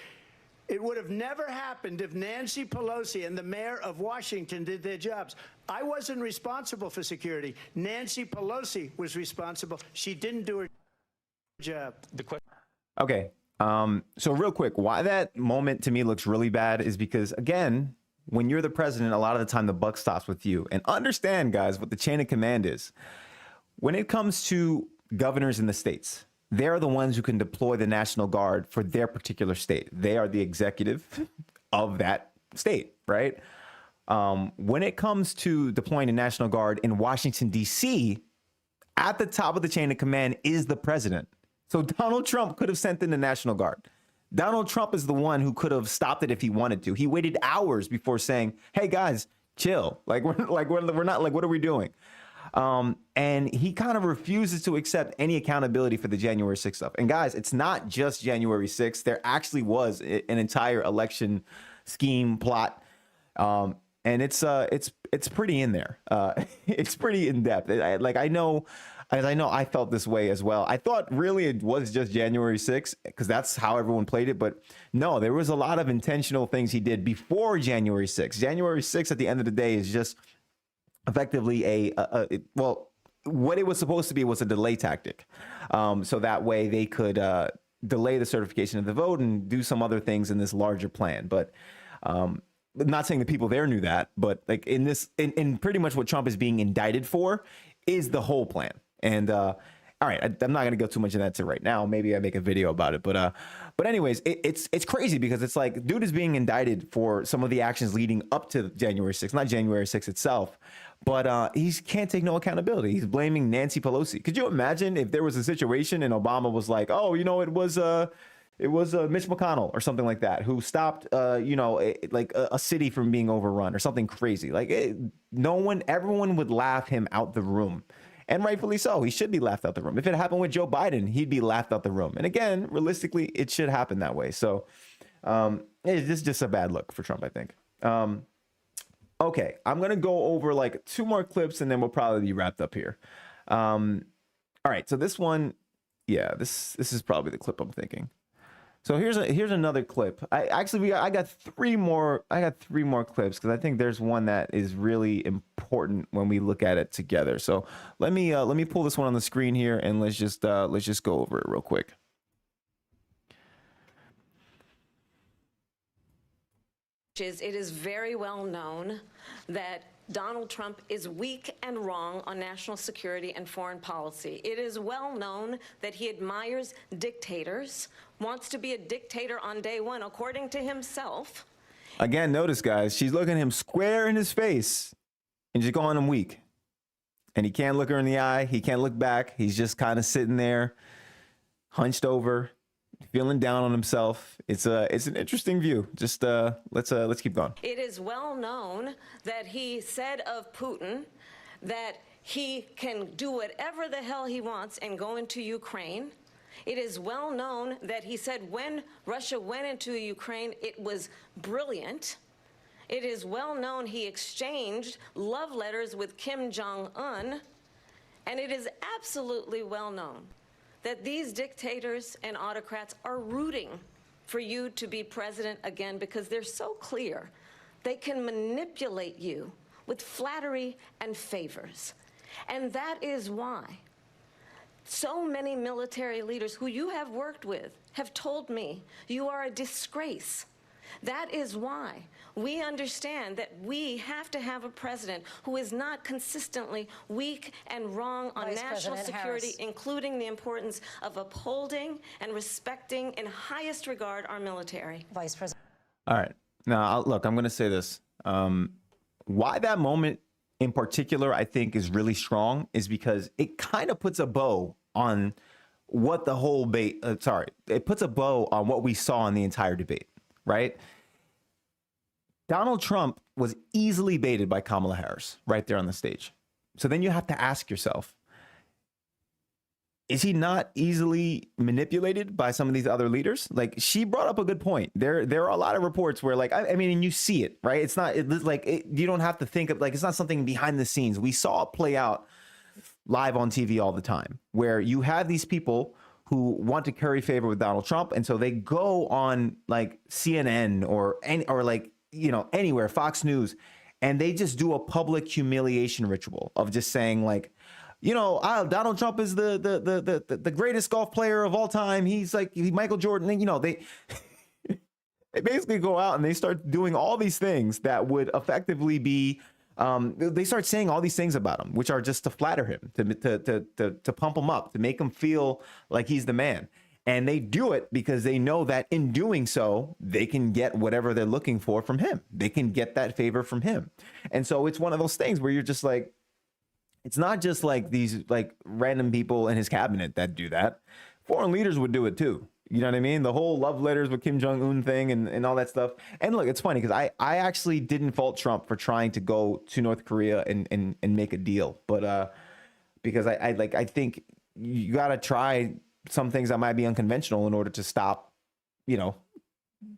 Speaker 6: It would have never happened if Nancy Pelosi and the mayor of Washington did their jobs. I wasn't responsible for security. Nancy Pelosi was responsible. She didn't do her. Job.
Speaker 2: The question.
Speaker 1: Okay. So real quick, why that moment to me looks really bad is because, again, when you're the president, a lot of the time the buck stops with you. And understand, guys, what the chain of command is. When it comes to governors in the states, they're the ones who can deploy the National Guard for their particular state. They are the executive of that state, right? When it comes to deploying the National Guard in Washington, D.C., at the top of the chain of command is the president. So Donald Trump could have sent in the National Guard. Donald Trump is the one who could have stopped it if he wanted to. He waited hours before saying, "Hey guys, chill. Like we're not like, what are we doing?" And he kind of refuses to accept any accountability for the January 6th stuff. And guys, it's not just January 6th. There actually was an entire election scheme plot. And it's pretty in there. It's pretty in depth. I felt this way as well. I thought really it was just January 6th because that's how everyone played it. But no, there was a lot of intentional things he did before January 6th. January 6th at the end of the day is just effectively what it was supposed to be was a delay tactic. So that way they could delay the certification of the vote and do some other things in this larger plan. But not saying the people there knew that, but like in pretty much what Trump is being indicted for is the whole plan. And all right, I'm not going to go too much into that right now. Maybe I make a video about it. But anyways, it's crazy because it's like dude is being indicted for some of the actions leading up to January 6th, not January 6th itself. But he can't take no accountability. He's blaming Nancy Pelosi. Could you imagine if there was a situation and Obama was like, oh, you know, it was Mitch McConnell or something like that who stopped, a city from being overrun or something crazy. Like everyone would laugh him out the room. And rightfully so. He should be laughed out the room. If it happened with Joe Biden, he'd be laughed out the room. And again, realistically, it should happen that way. So it's just a bad look for Trump, I think. Okay, I'm going to go over like 2 more clips and then we'll probably be wrapped up here. All right, so this one, yeah, this is probably the clip I'm thinking. So here's another clip. I got 3 more. I got 3 more clips because I think there's one that is really important when we look at it together. So let me pull this one on the screen here and let's just go over it real quick.
Speaker 4: It is very well known that Donald Trump is weak and wrong on national security and foreign policy. It is well known that he admires dictators, wants to be a dictator on day one, according to himself.
Speaker 1: Again, notice, guys, she's looking him square in his face and just calling him weak. And he can't look her in the eye. He can't look back. He's just kind of sitting there, hunched over, feeling down on himself. It's an interesting view. Just let's keep going.
Speaker 4: It is well known that he said of Putin that he can do whatever the hell he wants and go into Ukraine. It is well known that he said when Russia went into Ukraine, it was brilliant. It is well known he exchanged love letters with Kim Jong-un. And it is absolutely well known that these dictators and autocrats are rooting for you to be president again because they're so clear. They can manipulate you with flattery and favors. And that is why so many military leaders who you have worked with have told me you are a disgrace. That is why we understand that we have to have a president who is not consistently weak and wrong on national security, including the importance of upholding and respecting in highest regard our military.
Speaker 5: Vice President.
Speaker 1: All right. Now, look, I'm going to say this. Why that moment in particular, I think, is really strong is because it kind of puts a bow on what the whole debate, it puts a bow on what we saw in the entire debate, right? Donald Trump was easily baited by Kamala Harris right there on the stage. So then you have to ask yourself, is he not easily manipulated by some of these other leaders? Like, she brought up a good point. There are a lot of reports where, like, I mean, and you see it, right? It's not you don't have to think of, like, it's not something behind the scenes. We saw it play out live on TV all the time, where you have these people who want to curry favor with Donald Trump, and so they go on like CNN or like, you know, anywhere, Fox News, and they just do a public humiliation ritual of just saying like, Donald Trump is the greatest golf player of all time. He's like Michael Jordan. And, they basically go out and they start doing all these things that would effectively be, they start saying all these things about him, which are just to flatter him, to pump him up, to make him feel like he's the man. And they do it because they know that in doing so, they can get whatever they're looking for from him. They can get that favor from him. And so it's one of those things where you're just like, it's not just like these like random people in his cabinet that do that. Foreign leaders would do it too. You know what I mean? The whole love letters with Kim Jong-un thing and all that stuff. And look, it's funny because I actually didn't fault Trump for trying to go to North Korea and make a deal. But because I think you got to try some things that might be unconventional in order to stop,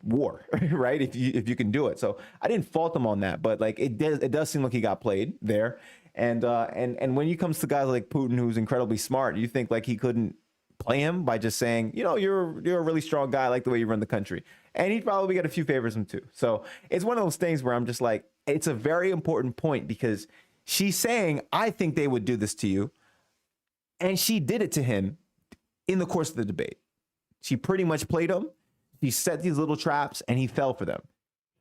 Speaker 1: war, right? If you can do it. So I didn't fault him on that, but like it does seem like he got played there. And when it comes to guys like Putin, who's incredibly smart, you think like he couldn't play him by just saying, you're a really strong guy, I like the way you run the country. And he'd probably get a few favors from too. So it's one of those things where I'm just like, it's a very important point because she's saying, I think they would do this to you. And she did it to him in the course of the debate. She pretty much played him. He set these little traps and he fell for them.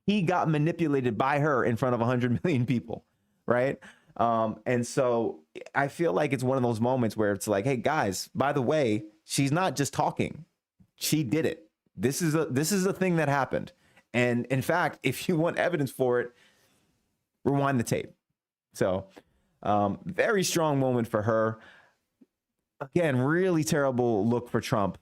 Speaker 1: He got manipulated by her in front of 100 million people, right? And so I feel like it's one of those moments where it's like, hey guys, by the way, she's not just talking. She did it. This is a thing that happened. And in fact, if you want evidence for it, rewind the tape. So very strong moment for her. Again, really terrible look for Trump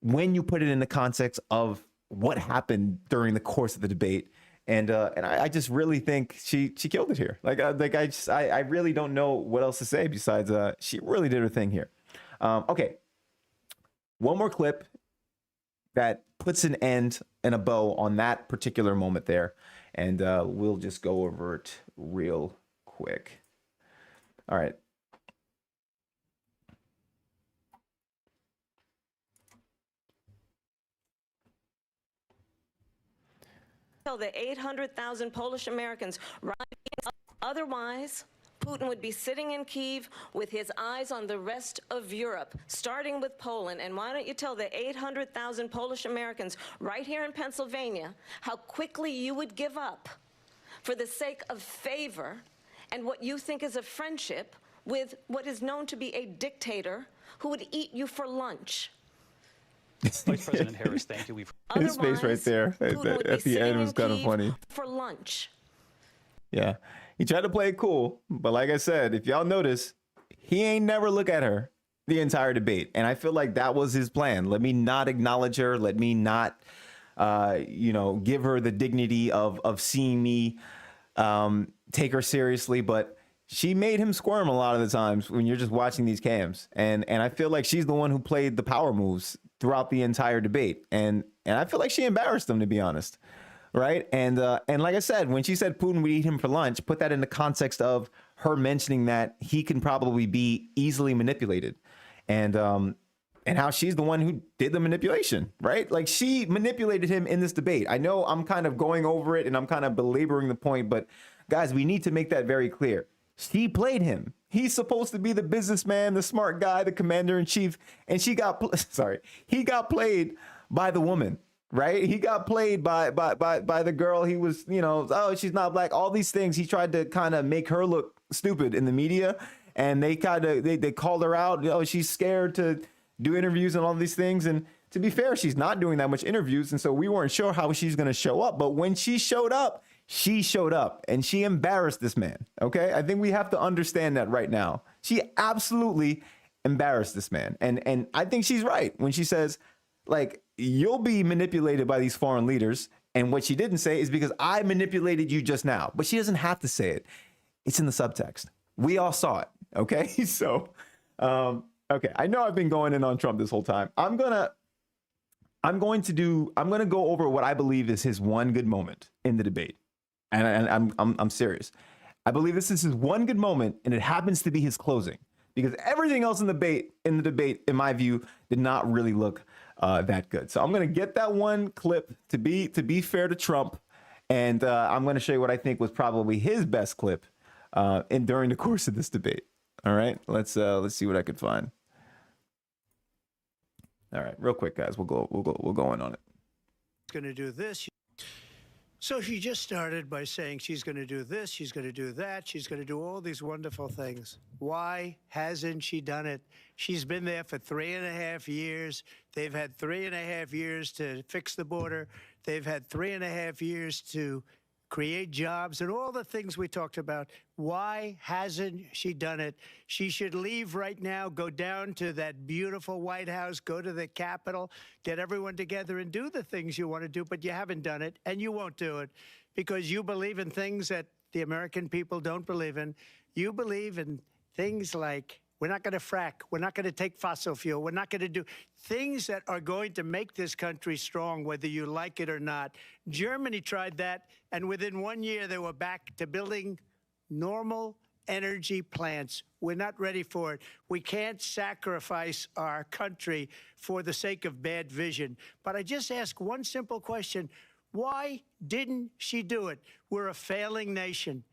Speaker 1: when you put it in the context of what happened during the course of the debate. And I just really think she killed it here. I really don't know what else to say besides she really did her thing here. Okay, one more clip that puts an end and a bow on that particular moment there, and we'll just go over it real quick. All right.
Speaker 4: Tell the 800,000 Polish Americans right. Otherwise, Putin would be sitting in Kyiv with his eyes on the rest of Europe, starting with Poland. And why don't you tell the 800,000 Polish Americans right here in Pennsylvania how quickly you would give up for the sake of favor and what you think is a friendship with what is known to be a dictator who would eat you for lunch.
Speaker 2: Vice President Harris, thank you.
Speaker 1: His face right there at the end was kind of funny.
Speaker 4: For lunch.
Speaker 1: Yeah, he tried to play it cool, but like I said, if y'all notice, he ain't never look at her the entire debate, and I feel like that was his plan. Let me not acknowledge her. Let me not, give her the dignity of seeing me take her seriously. But she made him squirm a lot of the times when you're just watching these cams, and I feel like she's the one who played the power moves throughout the entire debate, and I feel like she embarrassed him, to be honest, right? And like I said, when she said Putin would eat him for lunch, put that in the context of her mentioning that he can probably be easily manipulated, and how she's the one who did the manipulation, right? Like she manipulated him in this debate. I know I'm kind of going over it and I'm kind of belaboring the point, but guys, we need to make that very clear. She played him. He's supposed to be the businessman, the smart guy, the commander in chief. And he got played by the woman, right? He got played by the girl. He was, she's not black. All these things. He tried to kind of make her look stupid in the media. And they called her out. She's scared to do interviews and all these things. And to be fair, she's not doing that much interviews. And so we weren't sure how she's going to show up. But when she showed up and she embarrassed this man. Okay. I think we have to understand that right now. She absolutely embarrassed this man. And I think she's right when she says, like, you'll be manipulated by these foreign leaders. And what she didn't say is because I manipulated you just now, but she doesn't have to say it. It's in the subtext. We all saw it. Okay. So, okay. I know I've been going in on Trump this whole time. I'm going to go over what I believe is his one good moment in the debate. And I'm serious. I believe this is his one good moment, and it happens to be his closing, because everything else in the debate, in my view, did not really look that good. So I'm going to get that one clip to be fair to Trump, and I'm going to show you what I think was probably his best clip during the course of this debate. All right, let's see what I could find. All right, real quick, guys. We'll go in on it.
Speaker 6: Going to do this. So she just started by saying she's going to do this, she's going to do that, she's going to do all these wonderful things. Why hasn't she done it? She's been there for 3.5 years. They've had 3.5 years to fix the border. They've had 3.5 years to create jobs and all the things we talked about. Why hasn't she done it? She should leave right now, go down to that beautiful White House, go to the Capitol, get everyone together and do the things you want to do, but you haven't done it, and you won't do it because you believe in things that the American people don't believe in. You believe in things like we're not going to frack. We're not going to take fossil fuel. We're not going to do things that are going to make this country strong, whether you like it or not. Germany tried that, and within 1 year, they were back to building normal energy plants. We're not ready for it. We can't sacrifice our country for the sake of bad vision. But I just ask one simple question. Why didn't she do it? We're a failing nation.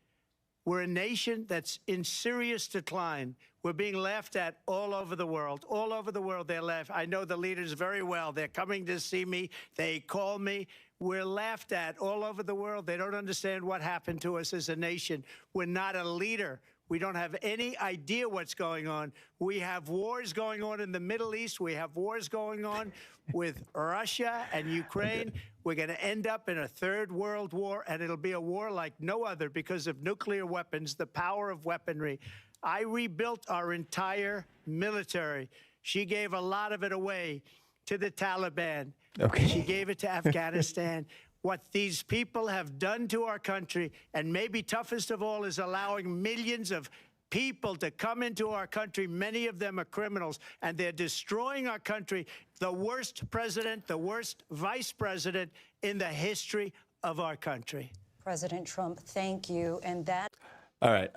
Speaker 6: We're a nation that's in serious decline. We're being laughed at all over the world. All over the world, they're laughed. I know the leaders very well. They're coming to see me. They call me. We're laughed at all over the world. They don't understand what happened to us as a nation. We're not a leader. We don't have any idea what's going on. We have wars going on in the Middle East. We have wars going on with Russia and Ukraine. Okay. We're going to end up in a third world war, and it'll be a war like no other because of nuclear weapons, the power of weaponry. I rebuilt our entire military. She gave a lot of it away to the Taliban.
Speaker 1: Okay.
Speaker 6: She gave it to Afghanistan. What these people have done to our country, and maybe toughest of all, is allowing millions of people to come into our country. Many of them are criminals, and they're destroying our country. The worst president, the worst vice president in the history of our country.
Speaker 5: President Trump, thank you. And that.
Speaker 1: All right.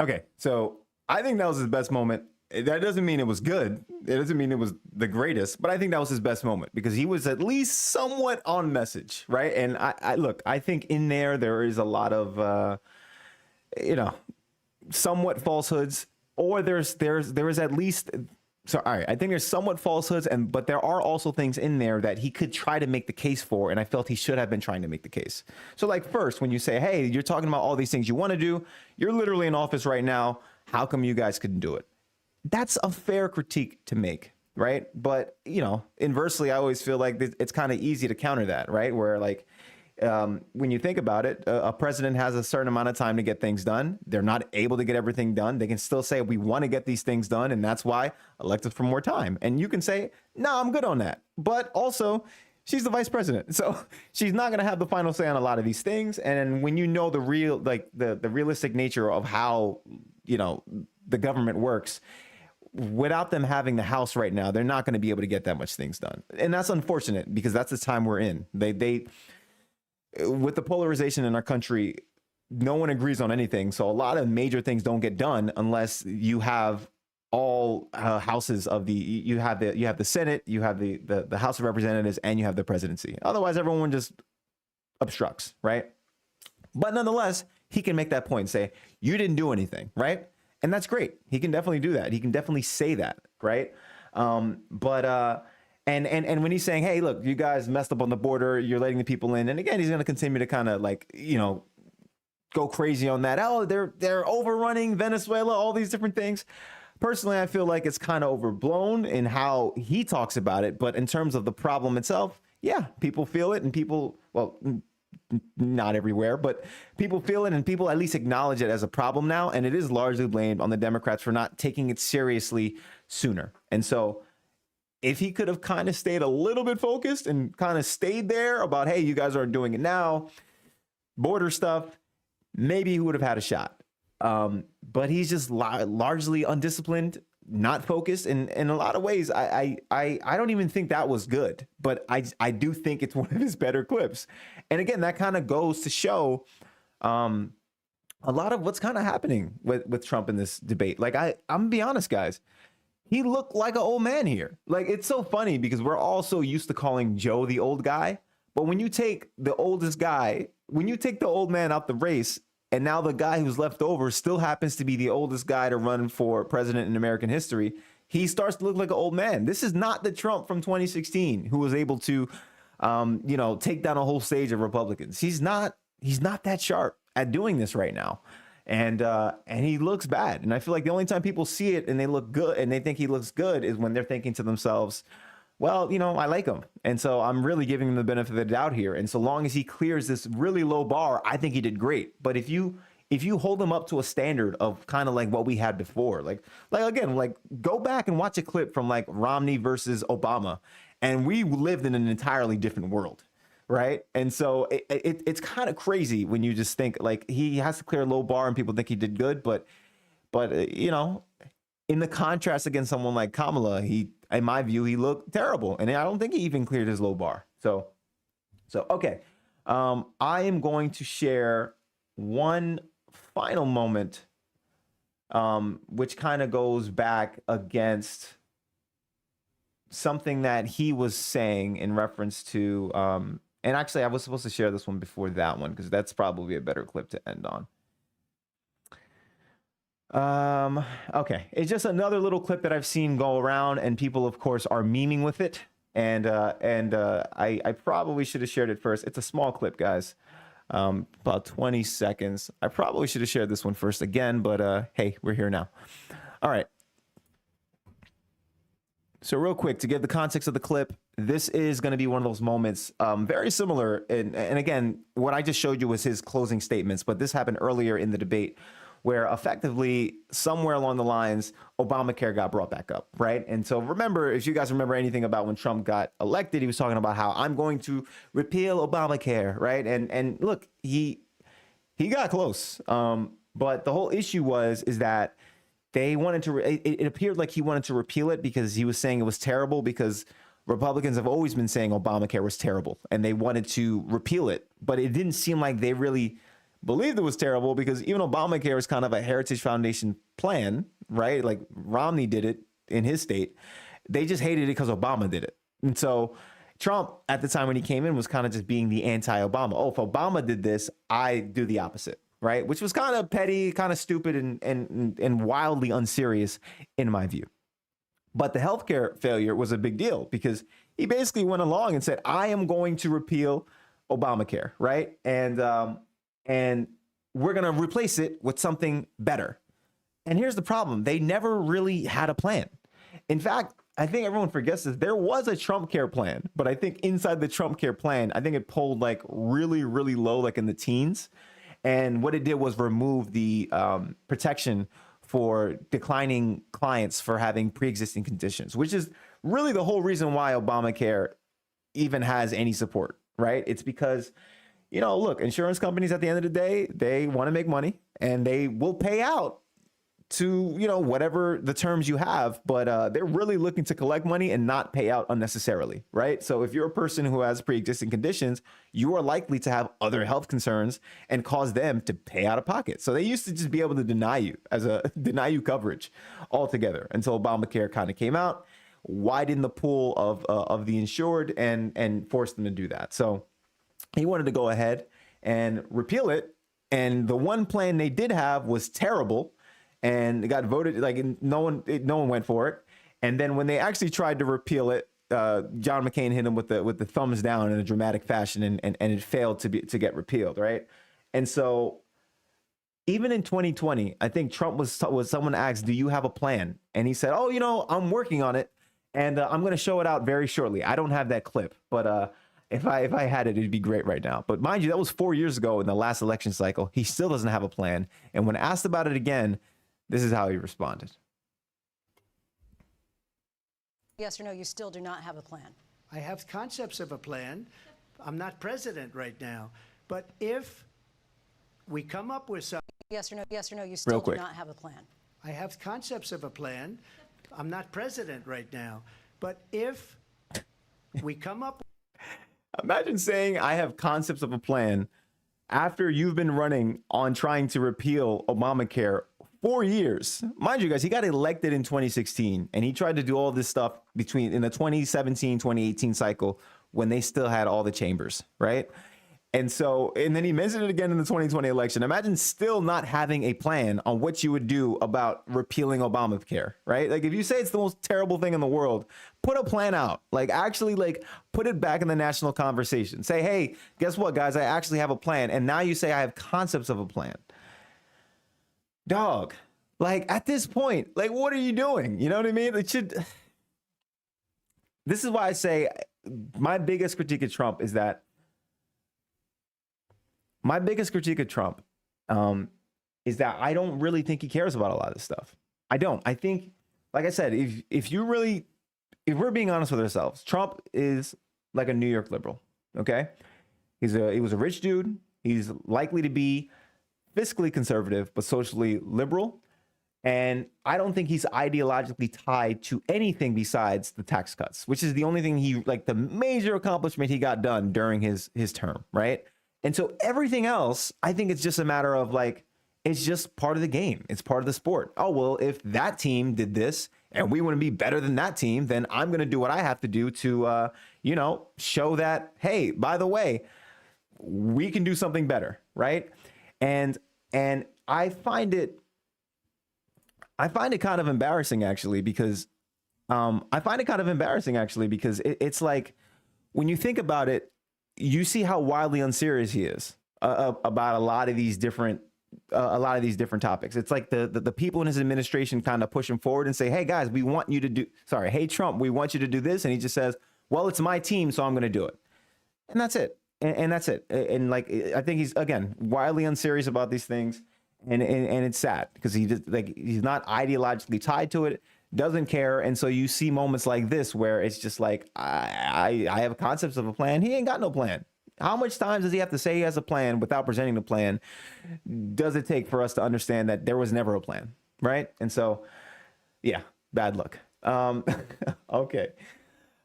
Speaker 1: Okay. So I think that was his best moment. That doesn't mean it was good. It doesn't mean it was the greatest, but I think that was his best moment because he was at least somewhat on message, right? And I look, I think in there is a lot of, somewhat falsehoods, or there is at least. So, all right, I think there's somewhat falsehoods, but there are also things in there that he could try to make the case for, and I felt he should have been trying to make the case. So, like, first, when you say, hey, you're talking about all these things you want to do, you're literally in office right now, how come you guys couldn't do it? That's a fair critique to make, right? But, inversely, I always feel like it's kind of easy to counter that, right? Where, like, when you think about it, a president has a certain amount of time to get things done. They're not able to get everything done. They can still say, we want to get these things done, and that's why elected for more time. And you can say, no, I'm good on that. But also, she's the vice president, so she's not going to have the final say on a lot of these things. And when you know the realistic nature of how, the government works, without them having the House right now, they're not going to be able to get that much things done. And that's unfortunate because that's the time we're in. They with the polarization in our country, no one agrees on anything. So a lot of major things don't get done unless you have all houses of you have the Senate, you have the House of Representatives, and you have the presidency. Otherwise, everyone just obstructs, right? But nonetheless, he can make that point and say, you didn't do anything, right? And that's great. He can definitely do that. He can definitely say that, right? And when he's saying, hey, look, you guys messed up on the border, you're letting the people in. And again, he's going to continue to kind of go crazy on that. Oh, they're overrunning Venezuela, all these different things. Personally, I feel like it's kind of overblown in how he talks about it. But in terms of the problem itself, yeah, people feel it, and people, well, not everywhere, but people feel it, and people at least acknowledge it as a problem now. And it is largely blamed on the Democrats for not taking it seriously sooner. And so if he could have kind of stayed a little bit focused and kind of stayed there about, hey, you guys aren't doing it now, border stuff, maybe he would have had a shot. But he's just largely undisciplined, not focused. And in a lot of ways, I don't even think that was good, but I do think it's one of his better clips. And again, that kind of goes to show a lot of what's kind of happening with Trump in this debate. Like, I'm gonna be honest, guys. He looked like an old man here. Like, it's so funny because we're all so used to calling Joe the old guy. But when you take the oldest guy, when you take the old man out the race, And now the guy who's left over still happens to be the oldest guy to run for president in American history. He starts to look like an old man. This is not the Trump from 2016 who was able to, take down a whole stage of Republicans. He's not that sharp at doing this right now. And he looks bad. And I feel like the only time people see it and they look good and they think he looks good is when they're thinking to themselves, well, I like him. And so I'm really giving him the benefit of the doubt here. And so long as he clears this really low bar, I think he did great. But if you hold him up to a standard of kind of like what we had before, like go back and watch a clip from like Romney versus Obama, and we lived in an entirely different world, right? And so it's kind of crazy when you just think like he has to clear a low bar and people think he did good, but in the contrast against someone like Kamala, in my view, he looked terrible, and I don't think he even cleared his low bar. So okay, I am going to share one final moment, which kind of goes back against something that he was saying in reference to, and actually I was supposed to share this one before that one because that's probably a better clip to end on. Okay, it's just another little clip that I've seen go around, and people, of course, are memeing with it. And I probably should have shared it first. It's a small clip, guys, about 20 seconds. I probably should have shared this one first again, but hey, we're here now. All right. So real quick, to give the context of the clip, this is going to be one of those moments very similar. And again, what I just showed you was his closing statements, but this happened earlier in the debate, where effectively somewhere along the lines, Obamacare got brought back up, right? And so remember, if you guys remember anything about when Trump got elected, he was talking about how I'm going to repeal Obamacare, right? And look, he got close. But the whole issue is that they wanted to, it appeared like he wanted to repeal it because he was saying it was terrible, because Republicans have always been saying Obamacare was terrible and they wanted to repeal it. But it didn't seem like they really believed it was terrible, because even Obamacare is kind of a Heritage Foundation plan, right? Like Romney did it in his state. They just hated it because Obama did it. And so Trump, at the time when he came in, was kind of just being the anti-Obama. Oh, if Obama did this, I do the opposite, right? Which was kind of petty, kind of stupid, and wildly unserious in my view. But the healthcare failure was a big deal, because he basically went along and said, I am going to repeal Obamacare, right? And we're going to replace it with something better. And here's the problem. They never really had a plan. In fact, I think everyone forgets this. There was a Trump care plan, but I think inside the Trump care plan, I think it polled like really, really low, like in the teens. And what it did was remove the protection for declining clients for having pre-existing conditions, which is really the whole reason why Obamacare even has any support, right? It's because, look, insurance companies at the end of the day, they want to make money and they will pay out to, whatever the terms you have, but they're really looking to collect money and not pay out unnecessarily, right? So if you're a person who has pre-existing conditions, you are likely to have other health concerns and cause them to pay out of pocket. So they used to just be able to deny you coverage altogether until Obamacare kind of came out, widened the pool of the insured and forced them to do that. So he wanted to go ahead and repeal it. And the one plan they did have was terrible, and it got voted, like no one went for it. And then when they actually tried to repeal it, John McCain hit him with the thumbs down in a dramatic fashion, and it failed to get repealed, right? And so even in 2020, I think Trump was someone asked, do you have a plan? And he said, oh, I'm working on it, and I'm going to show it out very shortly. I don't have that clip, but if I had it, it'd be great right now. But mind you, that was 4 years ago in the last election cycle. He still doesn't have a plan. And when asked about it again, this is how he responded.
Speaker 5: Yes or no, you still do not have a plan?
Speaker 6: I have concepts of a plan. I'm not president right now. But if we come up with some...
Speaker 5: Yes or no, you still do
Speaker 1: quick.
Speaker 5: not have a plan?
Speaker 6: I have concepts of a plan. I'm not president right now. But if we come up...
Speaker 1: Imagine saying I have concepts of a plan after you've been running on trying to repeal Obamacare 4 years. Mind you, guys, he got elected in 2016, and he tried to do all this stuff in the 2017, 2018 cycle when they still had all the chambers, right? And so, and then he mentioned it again in the 2020 election. Imagine still not having a plan on what you would do about repealing Obamacare, right? Like if you say it's the most terrible thing in the world, put a plan out. Like actually like put it back in the national conversation. Say, hey, guess what, guys? I actually have a plan. And now you say I have concepts of a plan. Dog, like at this point, like what are you doing? You know what I mean? It should. This is why I say my biggest critique of Trump is that is that I don't really think he cares about a lot of this stuff. I don't. I think, like I said, if we're being honest with ourselves, Trump is like a New York liberal. Okay, he was a rich dude. He's likely to be fiscally conservative but socially liberal, and I don't think he's ideologically tied to anything besides the tax cuts, which is the only thing the major accomplishment he got done during his term, right? And so everything else, I think it's just a matter of like, it's just part of the game. It's part of the sport. Oh, well, if that team did this and we want to be better than that team, then I'm going to do what I have to do to, show that, hey, by the way, we can do something better. Right. And I find it kind of embarrassing, actually, because it's like when you think about it, you see how wildly unserious he is about a lot of these different topics. It's like the people in his administration kind of push him forward and say, hey guys, hey Trump, we want you to do this. And he just says, well, it's my team, so I'm going to do it. And that's it. And that's it. And like, I think he's, again, wildly unserious about these things. And it's sad because he's not ideologically tied to it, doesn't care. And so you see moments like this where it's just like, I have concepts of a plan. He ain't got no plan. How much time does he have to say he has a plan without presenting the plan? Does it take for us to understand that there was never a plan, right? And so, yeah, bad luck. Okay.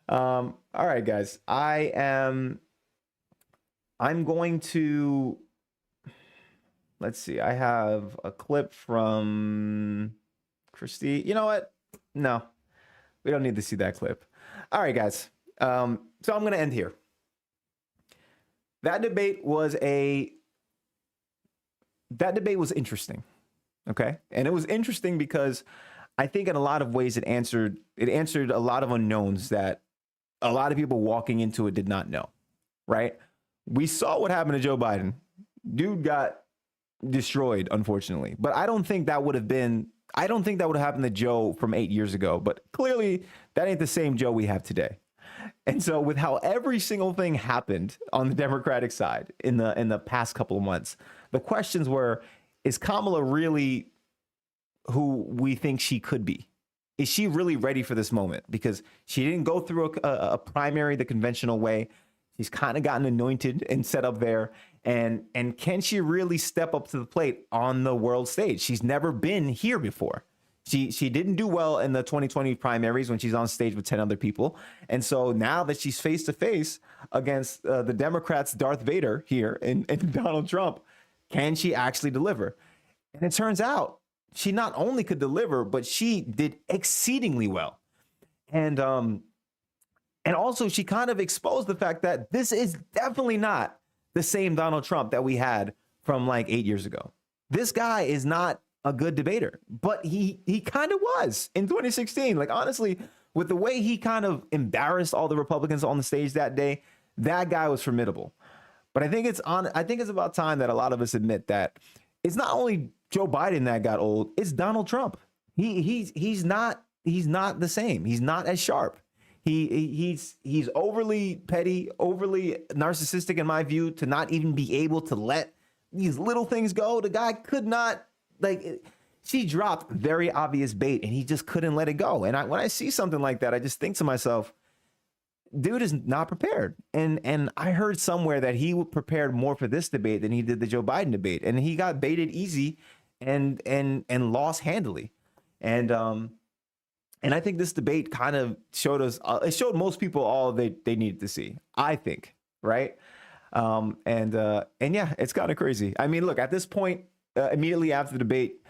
Speaker 1: All right, guys. I'm going to, let's see. I have a clip from Christy. You know what? No, we don't need to see that clip. All right, guys. So I'm going to end here. That debate was interesting. Okay. And it was interesting because I think in a lot of ways it answered a lot of unknowns that a lot of people walking into it did not know. Right. We saw what happened to Joe Biden. Dude got destroyed, unfortunately. But I don't think that would have happened to Joe from 8 years ago. But clearly, that ain't the same Joe we have today. And so, with how every single thing happened on the Democratic side in the past couple of months, the questions were: is Kamala really who we think she could be? Is she really ready for this moment? Because she didn't go through a primary the conventional way. She's kind of gotten anointed and set up there. And can she really step up to the plate on the world stage? She's never been here before. She didn't do well in the 2020 primaries when she's on stage with 10 other people. And so now that she's face to face against the Democrats' Darth Vader here and Donald Trump, can she actually deliver? And it turns out she not only could deliver, but she did exceedingly well. And also she kind of exposed the fact that this is definitely not the same Donald Trump that we had from like 8 years ago. This guy is not a good debater, but he kind of was in 2016. Like, honestly, with the way he kind of embarrassed all the Republicans on the stage that day, that guy was formidable. But I think it's about time that a lot of us admit that it's not only Joe Biden that got old, it's Donald Trump. He's not the same. He's not as sharp. He's overly petty, overly narcissistic in my view, to not even be able to let these little things go. The guy could not, she dropped very obvious bait and he just couldn't let it go. And when I see something like that, I just think to myself, dude is not prepared. And I heard somewhere that he prepared more for this debate than he did the Joe Biden debate. And he got baited easy and lost handily. And I think this debate kind of showed us, it showed most people all they needed to see, I think. Right. And yeah, it's kind of crazy. I mean, look, at this point, immediately after the debate,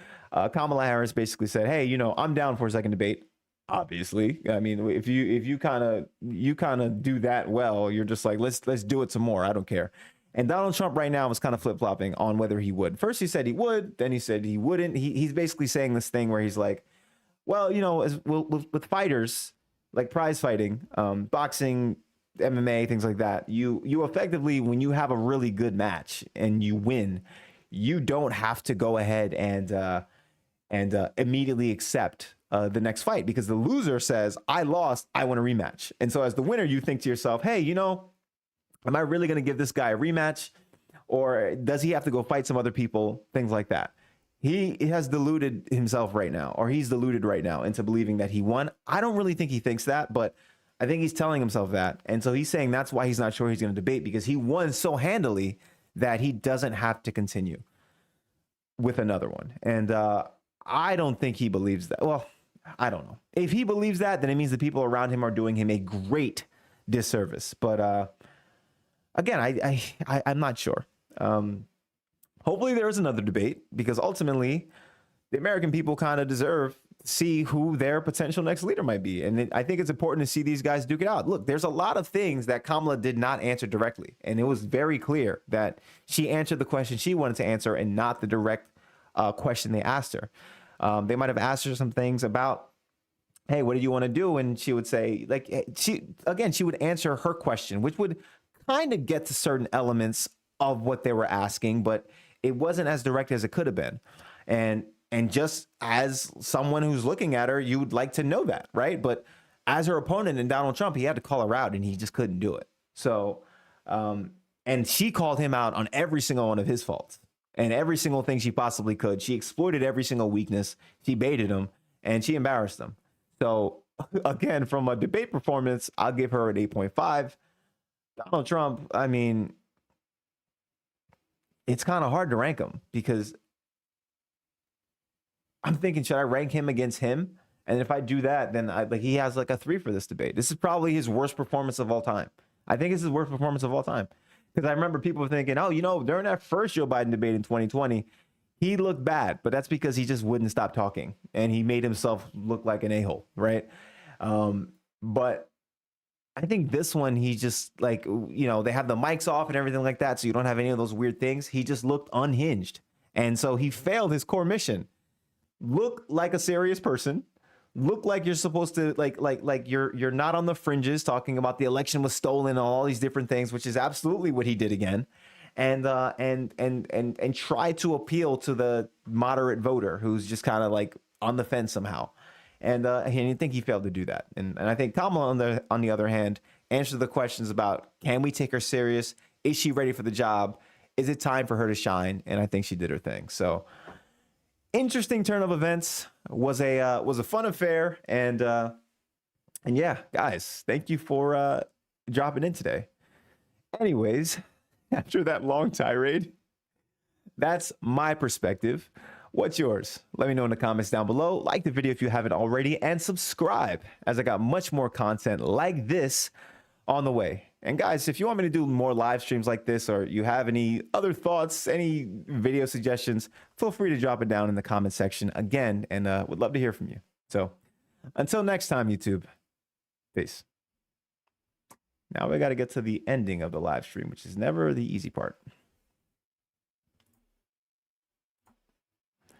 Speaker 1: Kamala Harris basically said, hey, I'm down for a second debate. Obviously, I mean, if you kind of do that well, you're just like, let's do it some more. I don't care. And Donald Trump right now is kind of flip-flopping on whether he would. First he said he would, then he said he wouldn't. He's basically saying this thing where he's like, well, you know, with fighters, like prize fighting, boxing, MMA, things like that, you effectively, when you have a really good match and you win, you don't have to go ahead and immediately accept the next fight, because the loser says, I lost, I want a rematch. And so as the winner, you think to yourself, hey, you know, am I really going to give this guy a rematch, or does he have to go fight some other people? Things like that. He has deluded himself right now, or he's deluded right now into believing that he won. I don't really think he thinks that, but I think he's telling himself that. And so he's saying that's why he's not sure he's going to debate, because he won so handily that he doesn't have to continue with another one. And I don't think he believes that. Well, I don't know. If he believes that, then it means the people around him are doing him a great disservice. But again, I'm not sure. Hopefully there is another debate, because ultimately the American people kind of deserve to see who their potential next leader might be. And I think it's important to see these guys duke it out. Look, there's a lot of things that Kamala did not answer directly. And it was very clear that she answered the question she wanted to answer and not the direct question they asked her. They might have asked her some things about, hey, what do you want to do? And she would say, like, she would answer her question, which would kind of get to certain elements of what they were asking, but it wasn't as direct as it could have been. And just as someone who's looking at her, you would like to know that, right? But as her opponent in Donald Trump, he had to call her out, and he just couldn't do it. So, and she called him out on every single one of his faults and every single thing she possibly could. She exploited every single weakness. She baited him, and she embarrassed him. So again, from a debate performance, I'll give her an 8.5. Donald Trump, I mean, it's kind of hard to rank him, because I'm thinking, should I rank him against him? And if I do that, then he has like a 3 for this debate. This is probably his worst performance of all time. I think it's his worst performance of all time. Because I remember people thinking, oh, you know, during that first Joe Biden debate in 2020, he looked bad, but that's because he just wouldn't stop talking and he made himself look like an a-hole, right? But I think this one, he just, like, you know, they have the mics off and everything like that, so you don't have any of those weird things. He just looked unhinged. And so he failed his core mission. Look like a serious person. Look like you're supposed to, like you're not on the fringes talking about the election was stolen and all these different things, which is absolutely what he did again. And try to appeal to the moderate voter who's just kind of like on the fence somehow. And I think he failed to do that. And I think Kamala, on the other hand, answered the questions about, can we take her serious? Is she ready for the job? Is it time for her to shine? And I think she did her thing. So interesting turn of events. Was a fun affair. And yeah, guys, thank you for dropping in today. Anyways, after that long tirade, that's my perspective. What's yours? Let me know in the comments down below. Like the video if you haven't already, and subscribe, as I got much more content like this on the way. And guys, if you want me to do more live streams like this, or you have any other thoughts, any video suggestions, feel free to drop it down in the comment section again, and would love to hear from you. So until next time, YouTube, peace. Now we got to get to the ending of the live stream, which is never the easy part.